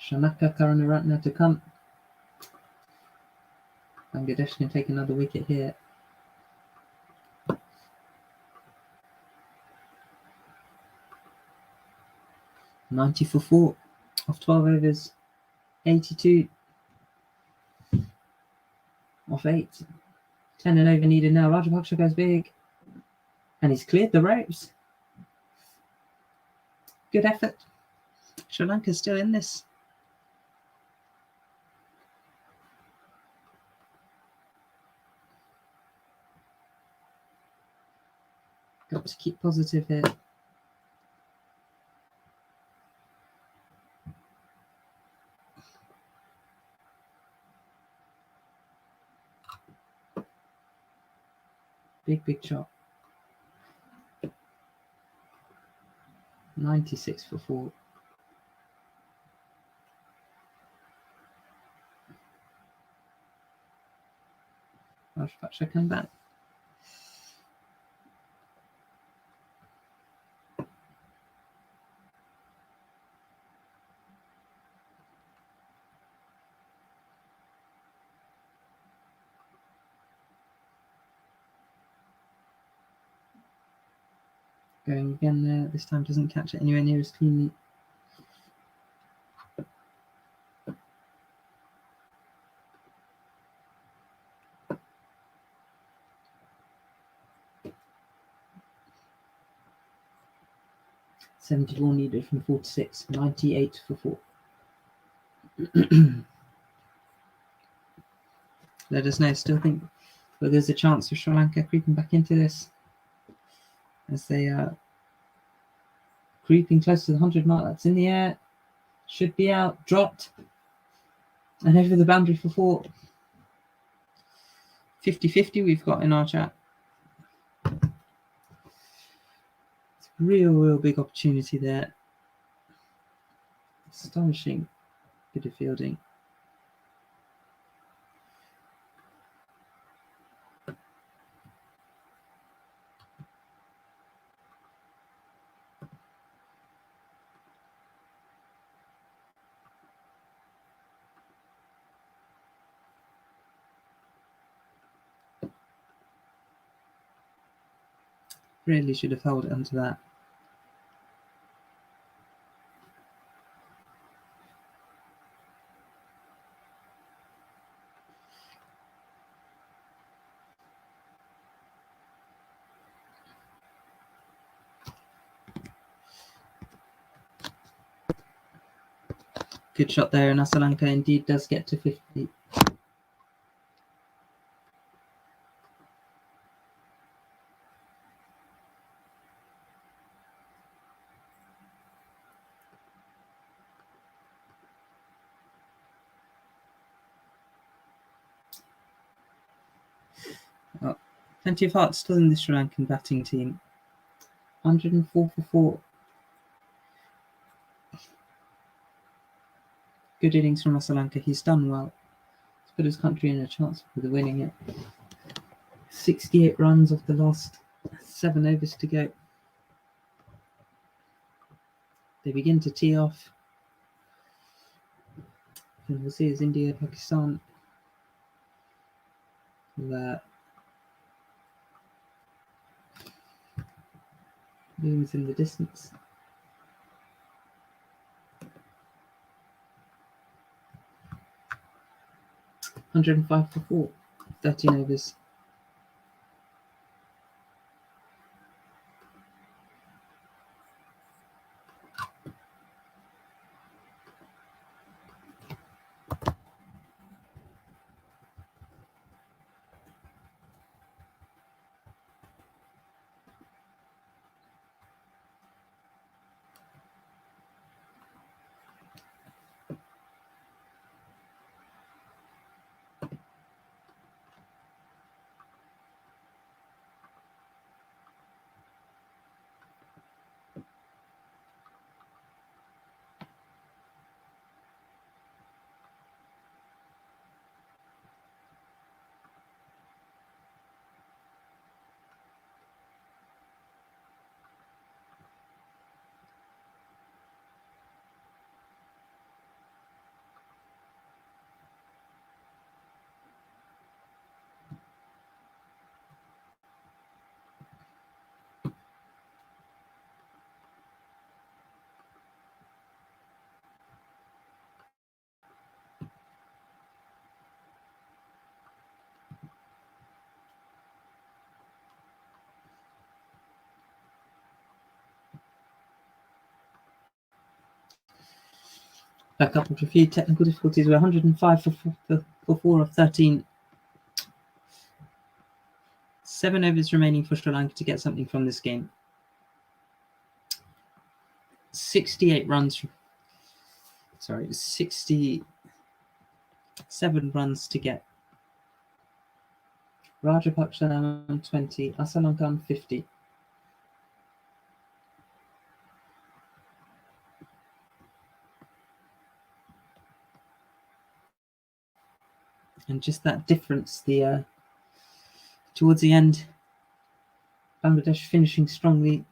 Shanaka Karunaratne to come. Bangladesh can take another wicket here. 90 for 4 off 12 overs. 82 off 8. 10 and over needed now. Rajapaksa goes big. And he's cleared the ropes. Good effort. Sri Lanka's still in this. Got to keep positive here. Big shot. 96 for 4. Rajapaksa come back. Going again there. This time doesn't catch it anywhere near as cleanly. .74 needed from 4 to 6. 98 for 4. Let us know. Still think but there's a chance for Sri Lanka creeping back into this as they are creeping close to the 100 mark. That's in the air. Should be out. Dropped. And over the boundary for 4. 50-50 we've got in our chat. It's a real big opportunity there. Astonishing bit of fielding. Really should have held onto that. Good shot there, and Sri Lanka indeed does get to 50. Oh, plenty of heart still in the Sri Lankan batting team. 104 for 4. Good innings from Sri Lanka. He's done well. He's put his country in a chance for winning it. 68 runs off the last 7 overs to go. They begin to tee off. And we'll see as India, Pakistan looms in the distance. .105 for 4. 13 overs. back up with a few technical difficulties. We're 105 for 4 of 13. 7 overs remaining for Sri Lanka to get something from this game. 67 runs to get. Rajapaksa on 20, Asalanka on 50. And just that difference, towards the end, Bangladesh finishing strongly.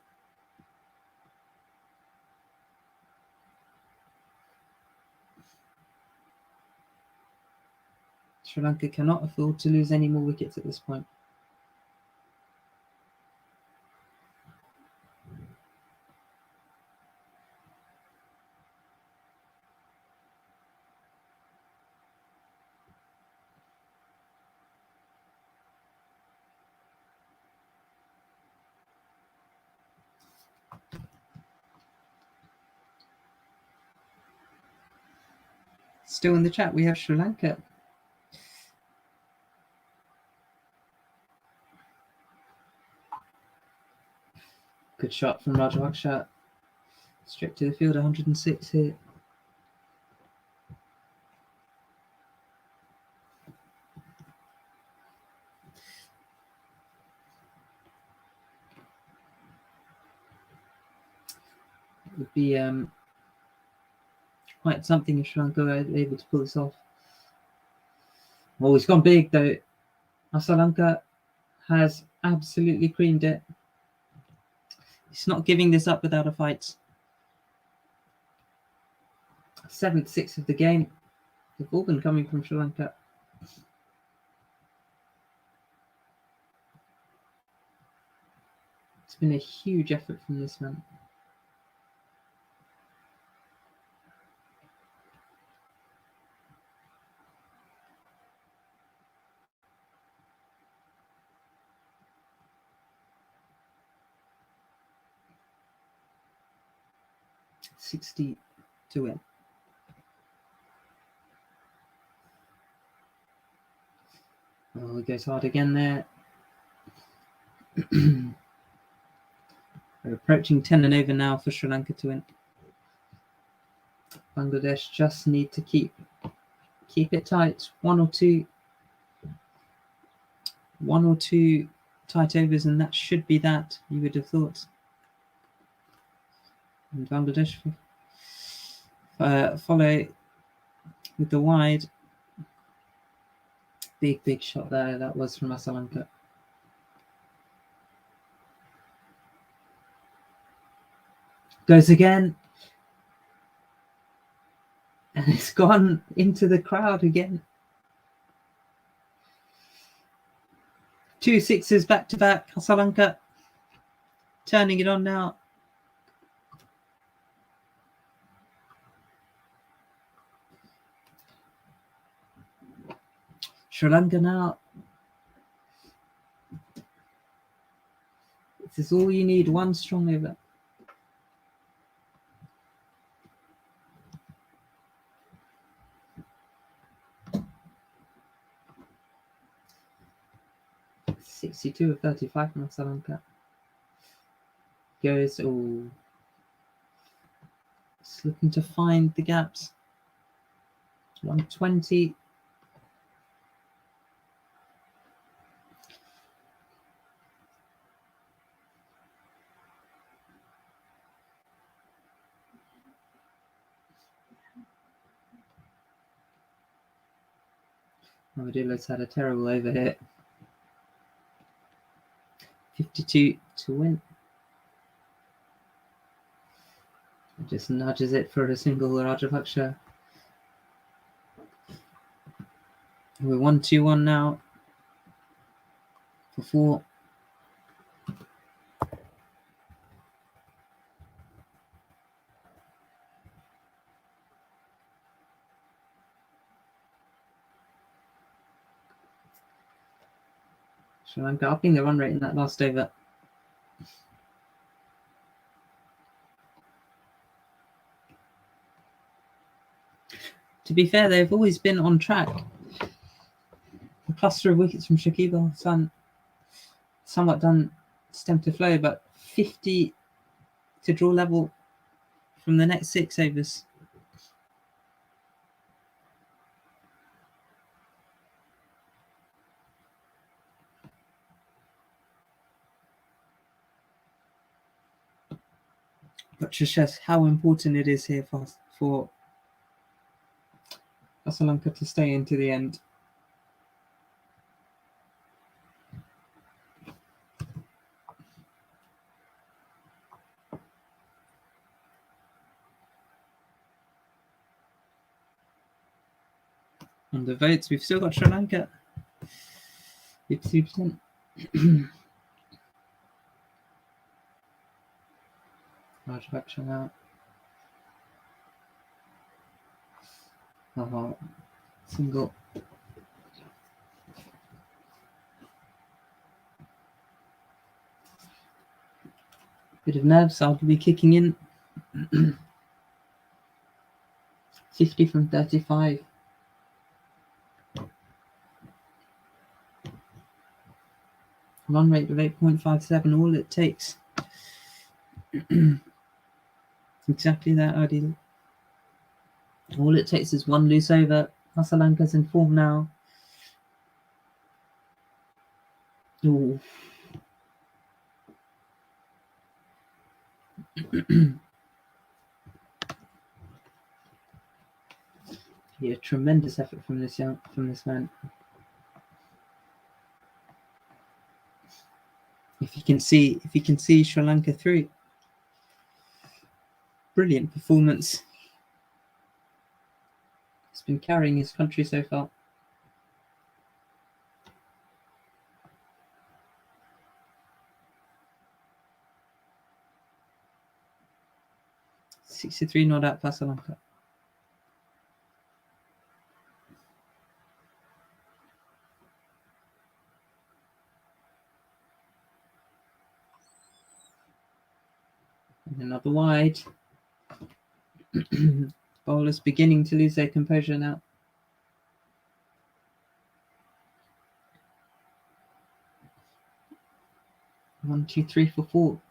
Sri Lanka cannot afford to lose any more wickets at this point. Still in the chat, we have Sri Lanka. Good shot from Rajapaksa. Straight to the field, 106 here. It would be quite something if Sri Lanka were able to pull this off. Oh, he's gone big though. Asalanka has absolutely creamed it. He's not giving this up without a fight. 7th 6 of the game. They've all been coming from Sri Lanka. It's been a huge effort from this man. $60 to win. Oh, he goes hard again there. We're approaching 10 and over now for Sri Lanka to win. Bangladesh just need to keep it tight. One or two tight overs, and that should be that, you would have thought. And Bangladesh follow with the wide. Big shot there. That was from Asalanka. Goes again. And it's gone into the crowd again. 2 sixes back to back. Asalanka turning it on now. Sri Lanka now. This is all you need. One strong over. $62 of 35 from Sri Lanka. Goes, oh, just looking to find the gaps. 120. Mahmudullah had a terrible over here. 52 to win. Just nudges it for a single Rajapaksa. We're 1-2-1 now for 4. Sri Lanka upping the run rate in that last over. to be fair, they've always been on track. The cluster of wickets from Shakib Al Hasan somewhat done stem to flow, but 50 to draw level from the next 6 overs. But to stress how important it is here for Sri Lanka to stay into the end. On the votes, we've still got Sri Lanka 52%. Large action out. Single. Bit of nerves, I'll be kicking in. 50 from 35. Run rate of 8.57, all it takes. Exactly that, Adi. All it takes is one loose over. Sri Lanka's in form now. Ooh. Yeah, tremendous effort from this man. If you can see Sri Lanka through. Brilliant performance. He's been carrying his country so far. .63 not out for Sri Lanka. And another wide. Bowlers beginning to lose their composure now. One, two, three for 4.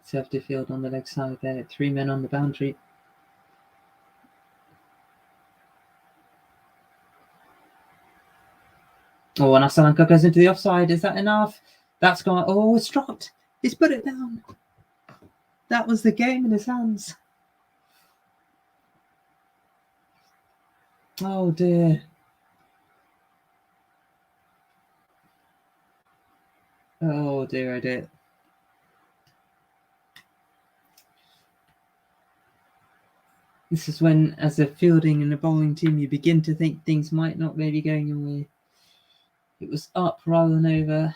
Serve to field on the leg side there. 3 men on the boundary. Oh, and Sri Lanka goes into the offside. Is that enough? That's gone. Oh, it's dropped. He's put it down. That was the game in his hands. Oh dear. Oh dear, I did. This is when, as a fielding and a bowling team, you begin to think things might not maybe going your way. It was up rather than over.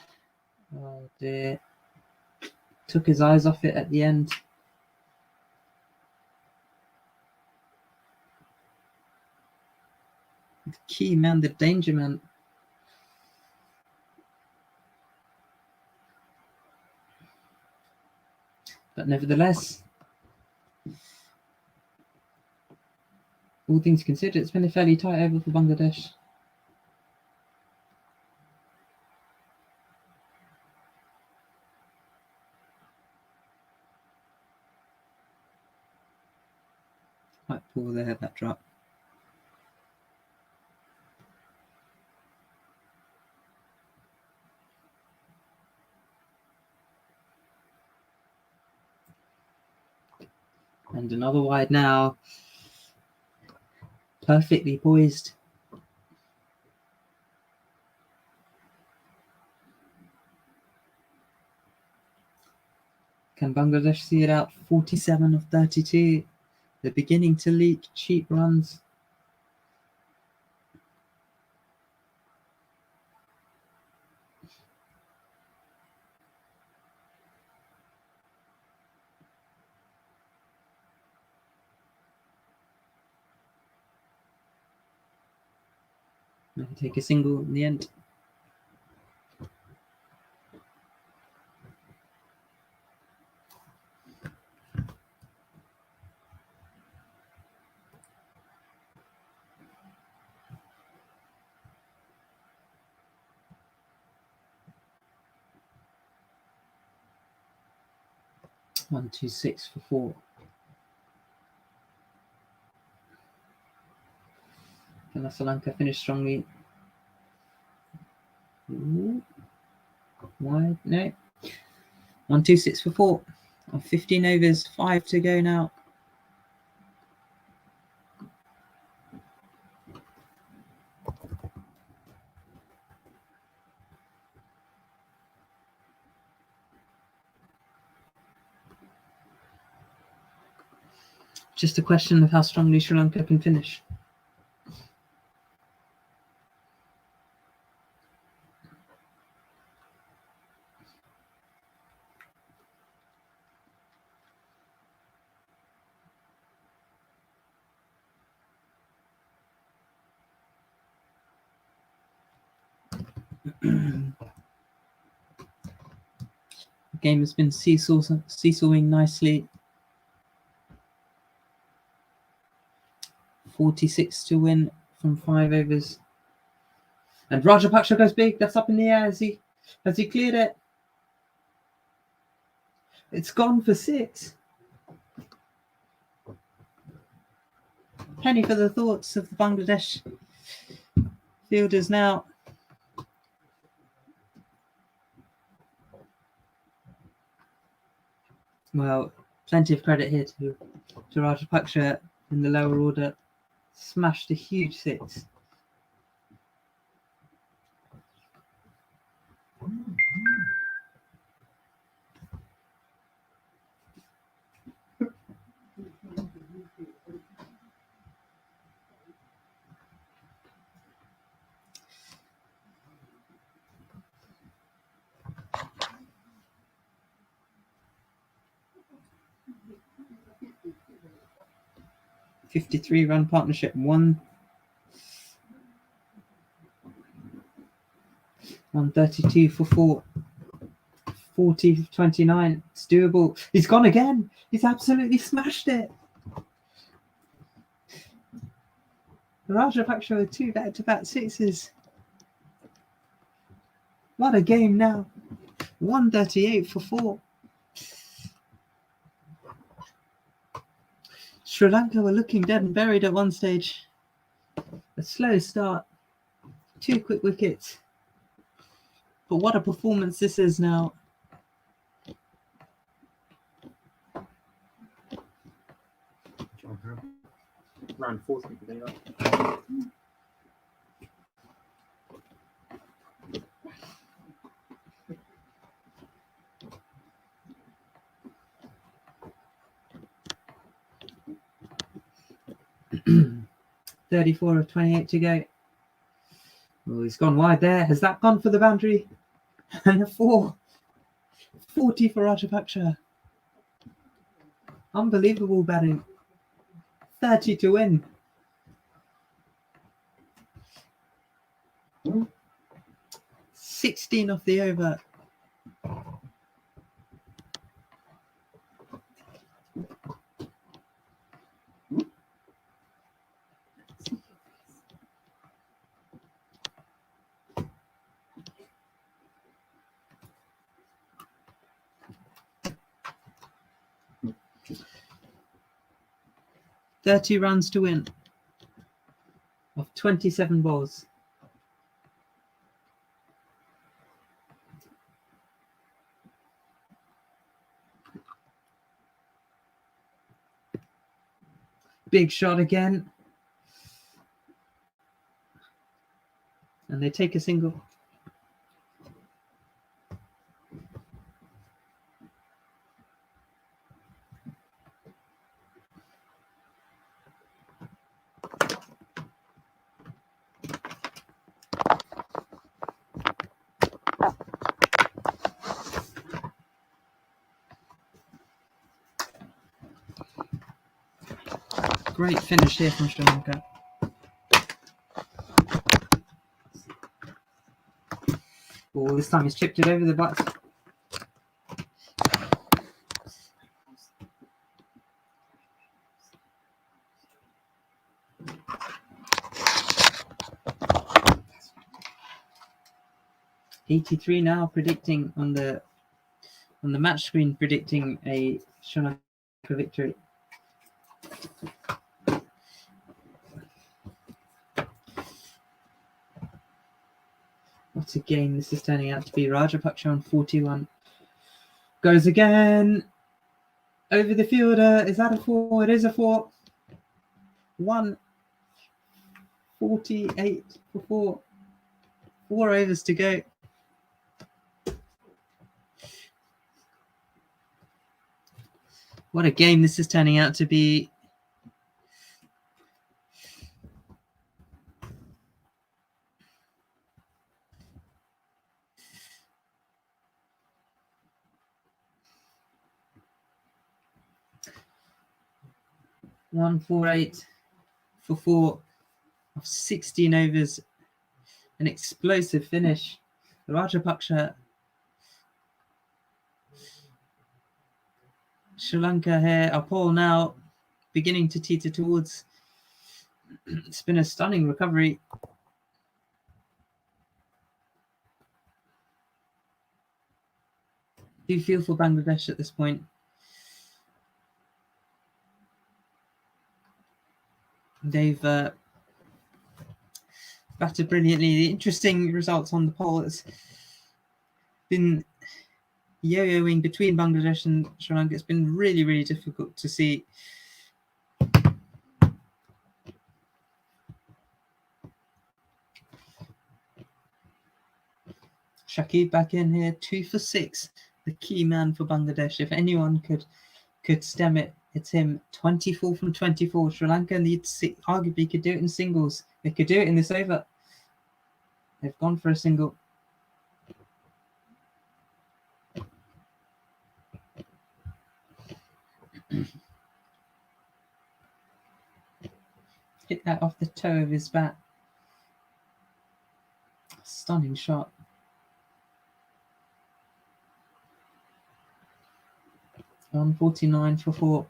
Oh dear. Took his eyes off it at the end. The key man, the danger man. But nevertheless, all things considered, it's been a fairly tight over for Bangladesh. Quite poor there, that drop. And another wide now. Perfectly poised. Can Bangladesh see it out? 47 of 32. They're beginning to leak cheap runs. Take a single in the end. 126 for 4. Can Sri Lanka finish strongly? Ooh. Wide? No. 126 for 4. On 15 overs, 5 to go now. Just a question of how strongly Sri Lanka can finish. The game has been seesawing nicely. 46 to win from 5 overs. And Rajapaksa goes big. That's up in the air. Has he cleared it? It's gone for 6. Penny for the thoughts of the Bangladesh fielders now. Well, plenty of credit here to Rajapaksa in the lower order. Smashed a huge 6. $53 partnership. 132 for 4. 40 for 29. It's doable. He's gone again. He's absolutely smashed it. Rajapaksa with 2 back-to-back 6s. What a game now. 138 for 4. Sri Lanka were looking dead and buried at one stage. A slow start. 2 quick wickets. But what a performance this is now. Round 40 today, right? $34 of 28 to go. Oh, he's gone wide there. Has that gone for the boundary? And a 4. 40 for Rajapaksa. Unbelievable batting. 30 to win. Hmm? 16 off the over. $30 runs to win of 27 balls. Big shot again. And they take a single. Great finish here from Sri Lanka. Oh, this time he's chipped it over the butts. $83 now, predicting on the on the match screen predicting a Sri Lanka victory. What a game this is turning out to be. Rajapaksa on 41. Goes again. Over the fielder. Is that a 4? It is a 4. 148 for 4. 4 overs to go. What a game this is turning out to be. One 4-8 for 4 of 16 overs. An explosive finish. Rajapaksa. Sri Lanka here. Our ball now beginning to teeter towards. It's been a stunning recovery. Do you feel for Bangladesh at this point? They've batted brilliantly. The interesting results on the poll has been yo-yoing between Bangladesh and Sri Lanka. It's been really, really difficult to see. Shakib back in here, 2 for 6. The key man for Bangladesh. If anyone could stem it, it's him. 24 from 24. Sri Lanka arguably could do it in singles. They could do it in this over. They've gone for a single. Hit that off the toe of his bat. Stunning shot. On 49 for 4.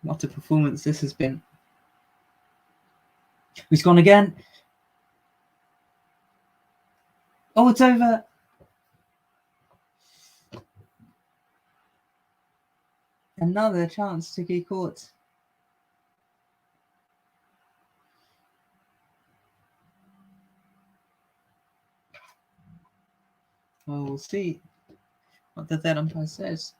What a performance this has been. He's gone again. Oh, it's over. Another chance to get caught. Well, we'll see what the third umpire says.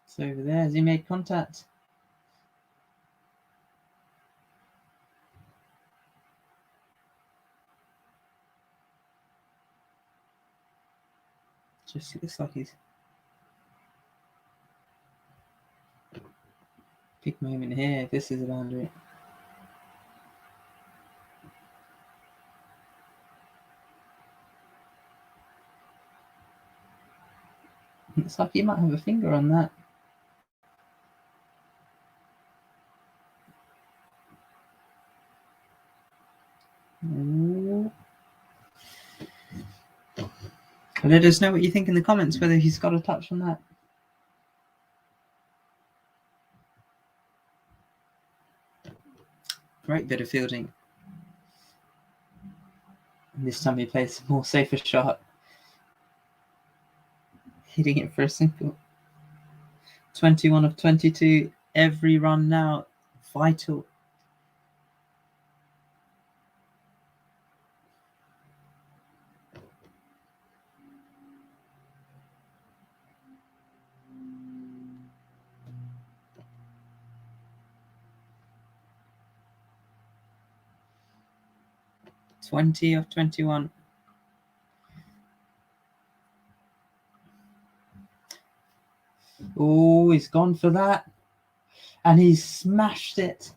It's over there. Has he made contact? Just looks like he's big moment here. This is a boundary. Looks like he might have a finger on that. Ooh. Let us know what you think in the comments, whether he's got a touch on that. Great bit of fielding. And this time he plays a more safer shot. Hitting it for a single. 21 of 22. Every run now vital. (20 of 21). Oh, he's gone for that. And he's smashed it.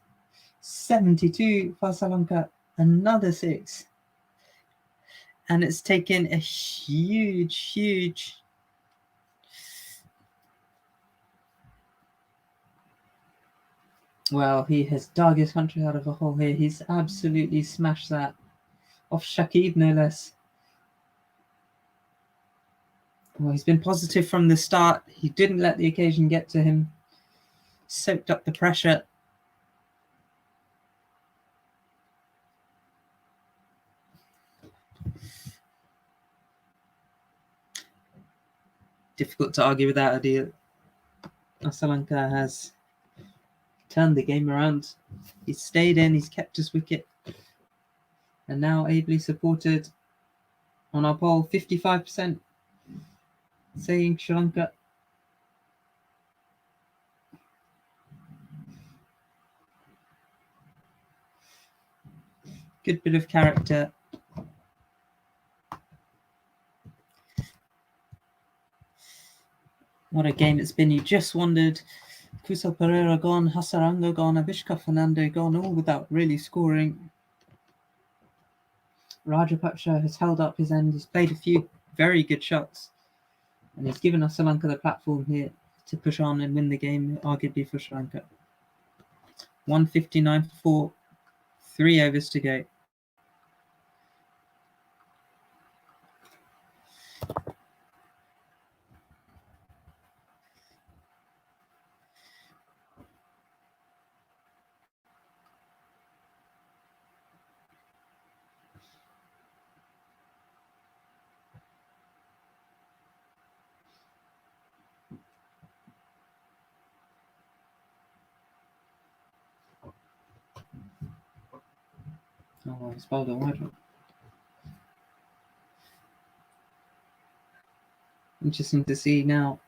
72 for Sri Lanka. Another 6. And it's taken a huge... Well, he has dug his country out of a hole here. He's absolutely smashed that. off Shakib, no less. Well, he's been positive from the start. He didn't let the occasion get to him. Soaked up the pressure. Difficult to argue with that idea. Sri Lanka has turned the game around. He's stayed in, he's kept his wicket, and now ably supported on our poll, 55% saying Sri Lanka. Good bit of character. What a game it's been. You just wondered, Kusal Pereira gone, Hasaranga gone, Avishka Fernando gone, all without really scoring. Rajapaksa has held up his end. He's played a few very good shots, and he's given Sri Lanka the platform here to push on and win the game, arguably for Sri Lanka. 159 for 4, 3 overs to go. Oh, he's bowled a wide one. Interesting to see now.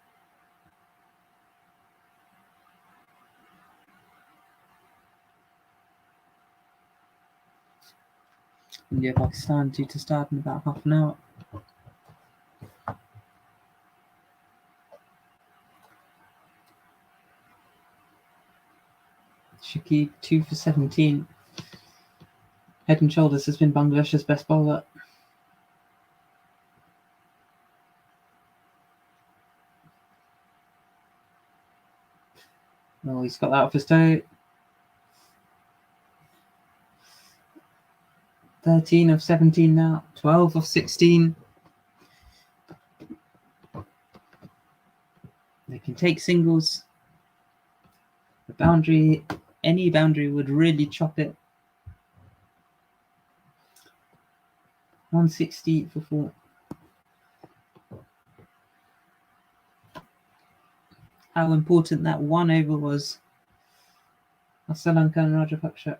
India-Pakistan due to start in about half an hour. Shakib 2 for 17. Head and shoulders has been Bangladesh's best bowler. Oh, he's got that off his toe. 13 of 17 now. 12 of 16. They can take singles. The boundary, any boundary would really chop it. 160 for 4. How important that one over was. Sri Lanka and Rajapaksa.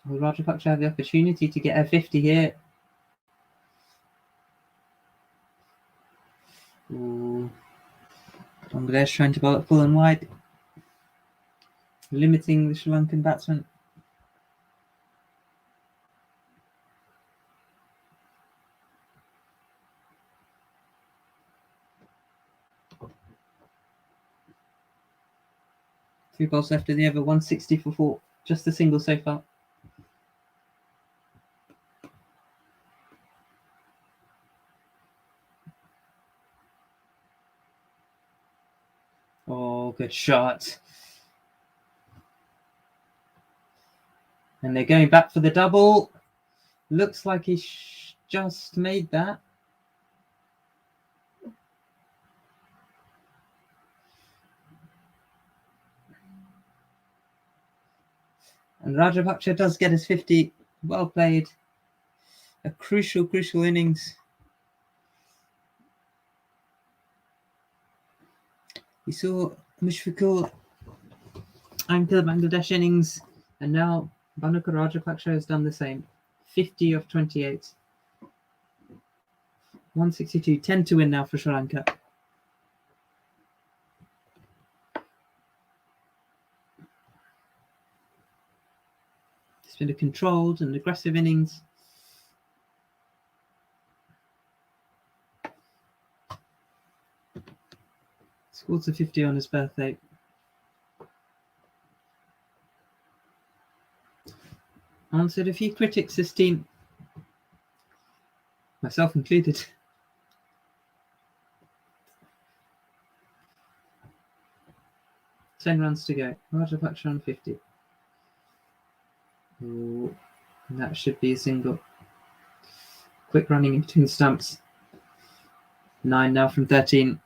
Will Rajapaksa have the opportunity to get a 50 here? Ooh. Bangladesh trying to bowl it full and wide, limiting the Sri Lankan batsman. Two balls left in the over, 160 for 4. Just a single so far. Oh, good shot. And they're going back for the double. Looks like he just made that. And Rajapaksa does get his 50. Well played. A crucial innings. We saw Mushfiqul anchor the Bangladesh innings, and now Bhanuka Rajapaksa has done the same. 50 of 28. 162. 10 to win now for Sri Lanka. It's been a controlled and aggressive innings. Scored a 50 on his birthday. Answered a few critics, this team, myself included. Ten runs to go. Rajapaksa on 50. Ooh. And that should be a single. Quick running in between stumps. 9 now from 13.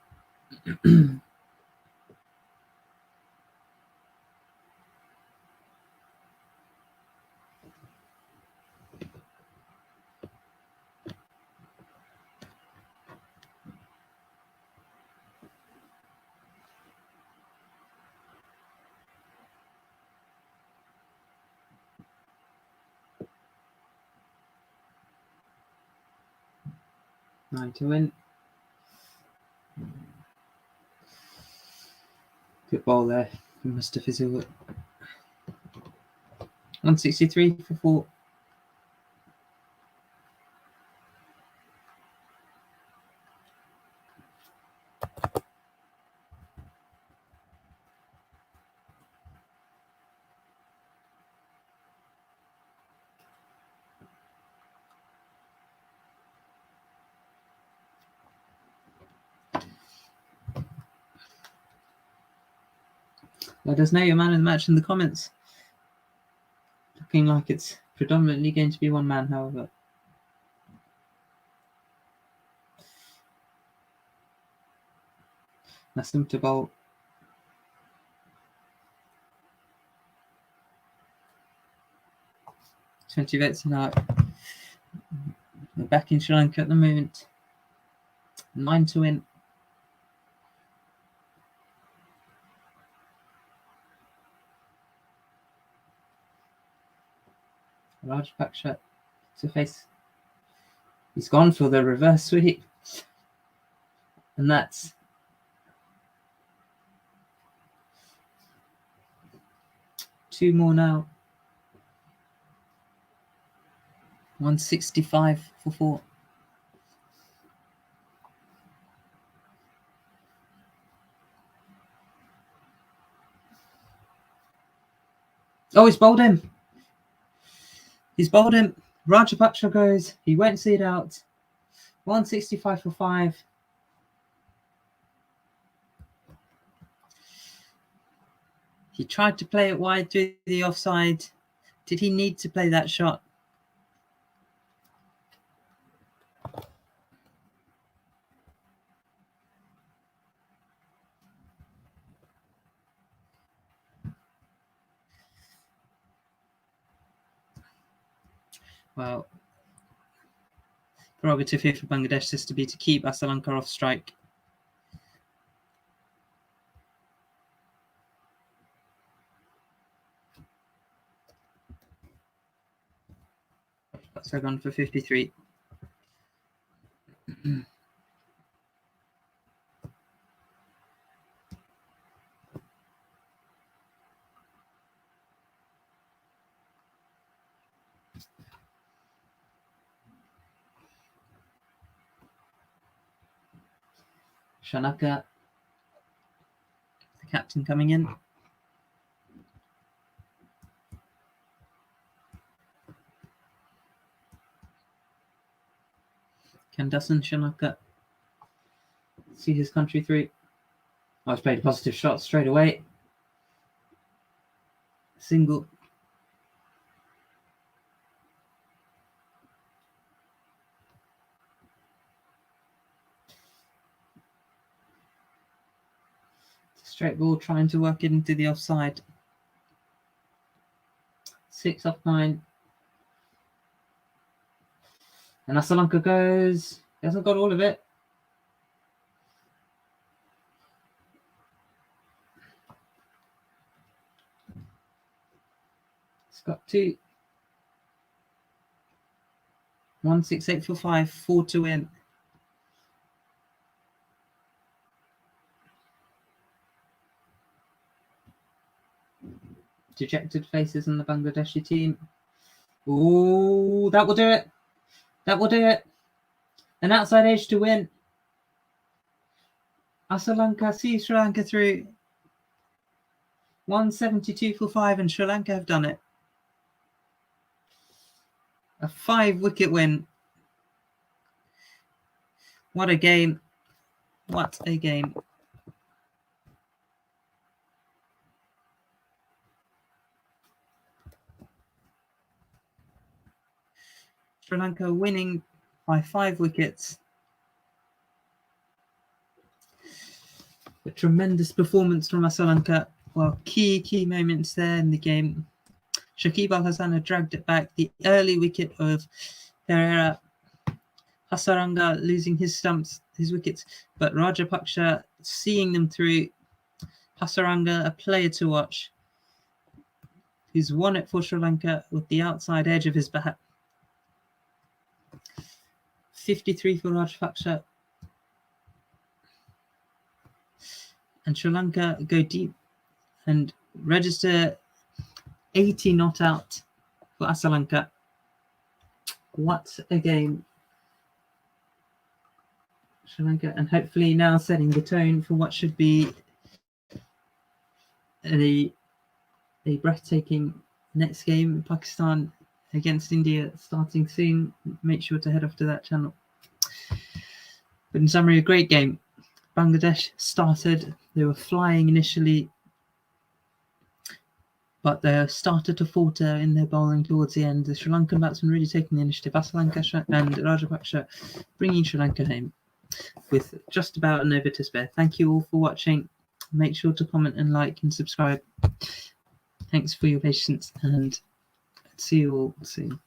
Nine to win. Good ball there from Mustafizzul. 163 for 4. Let us know your man of the match in the comments. Looking like it's predominantly going to be one man, however. Nassim to bowl. $20 votes now. We're back in Sri Lanka at the moment. 9 to win. Rajapaksa to face. He's gone for the reverse sweep. And that's 2 more now. 165 for 4. Oh, he's bowled him. He's bowled him. Rajapaksa goes. He won't see it out. 165 for 5. He tried to play it wide through the offside. Did he need to play that shot? Well, prerogative here for Bangladesh is to be to keep Sri Lanka off strike. So gone for 53. Shanaka, the captain, coming in. Can Dasun Shanaka see his country through? Oh, he's played a positive shot straight away. Single. Straight ball, trying to work it into the offside. 6 off 9. And Sri Lanka goes. He hasn't got all of it. It's got 2. 168 for 5. 4 to win. Dejected faces in the Bangladeshi team. Oh, that will do it. That will do it. An outside edge to win. Sri Lanka see Sri Lanka through. 172 for 5, and Sri Lanka have done it. A 5-wicket win. What a game. What a game. Sri Lanka winning by 5 wickets. A tremendous performance from Sri Lanka. Well, key moments there in the game. Shakib Al Hasan dragged it back. The early wicket of Pereira. Hasaranga losing his wickets, but Rajapaksa seeing them through. Hasaranga, a player to watch, who's won it for Sri Lanka with the outside edge of his bat. 53 for Rajapaksa. And Sri Lanka go deep and register 80 not out for Sri Lanka. What a game. Sri Lanka, and hopefully now setting the tone for what should be a breathtaking next game. Pakistan against India starting soon. Make sure to head off to that channel. But in summary, a great game. Bangladesh started, they were flying initially, but they started to falter in their bowling towards the end. The Sri Lankan batsmen really taking the initiative. Sri Lanka and Rajapaksa bringing Sri Lanka home with just about an over to spare. Thank you all for watching. Make sure to comment and like and subscribe. Thanks for your patience, and see you all soon.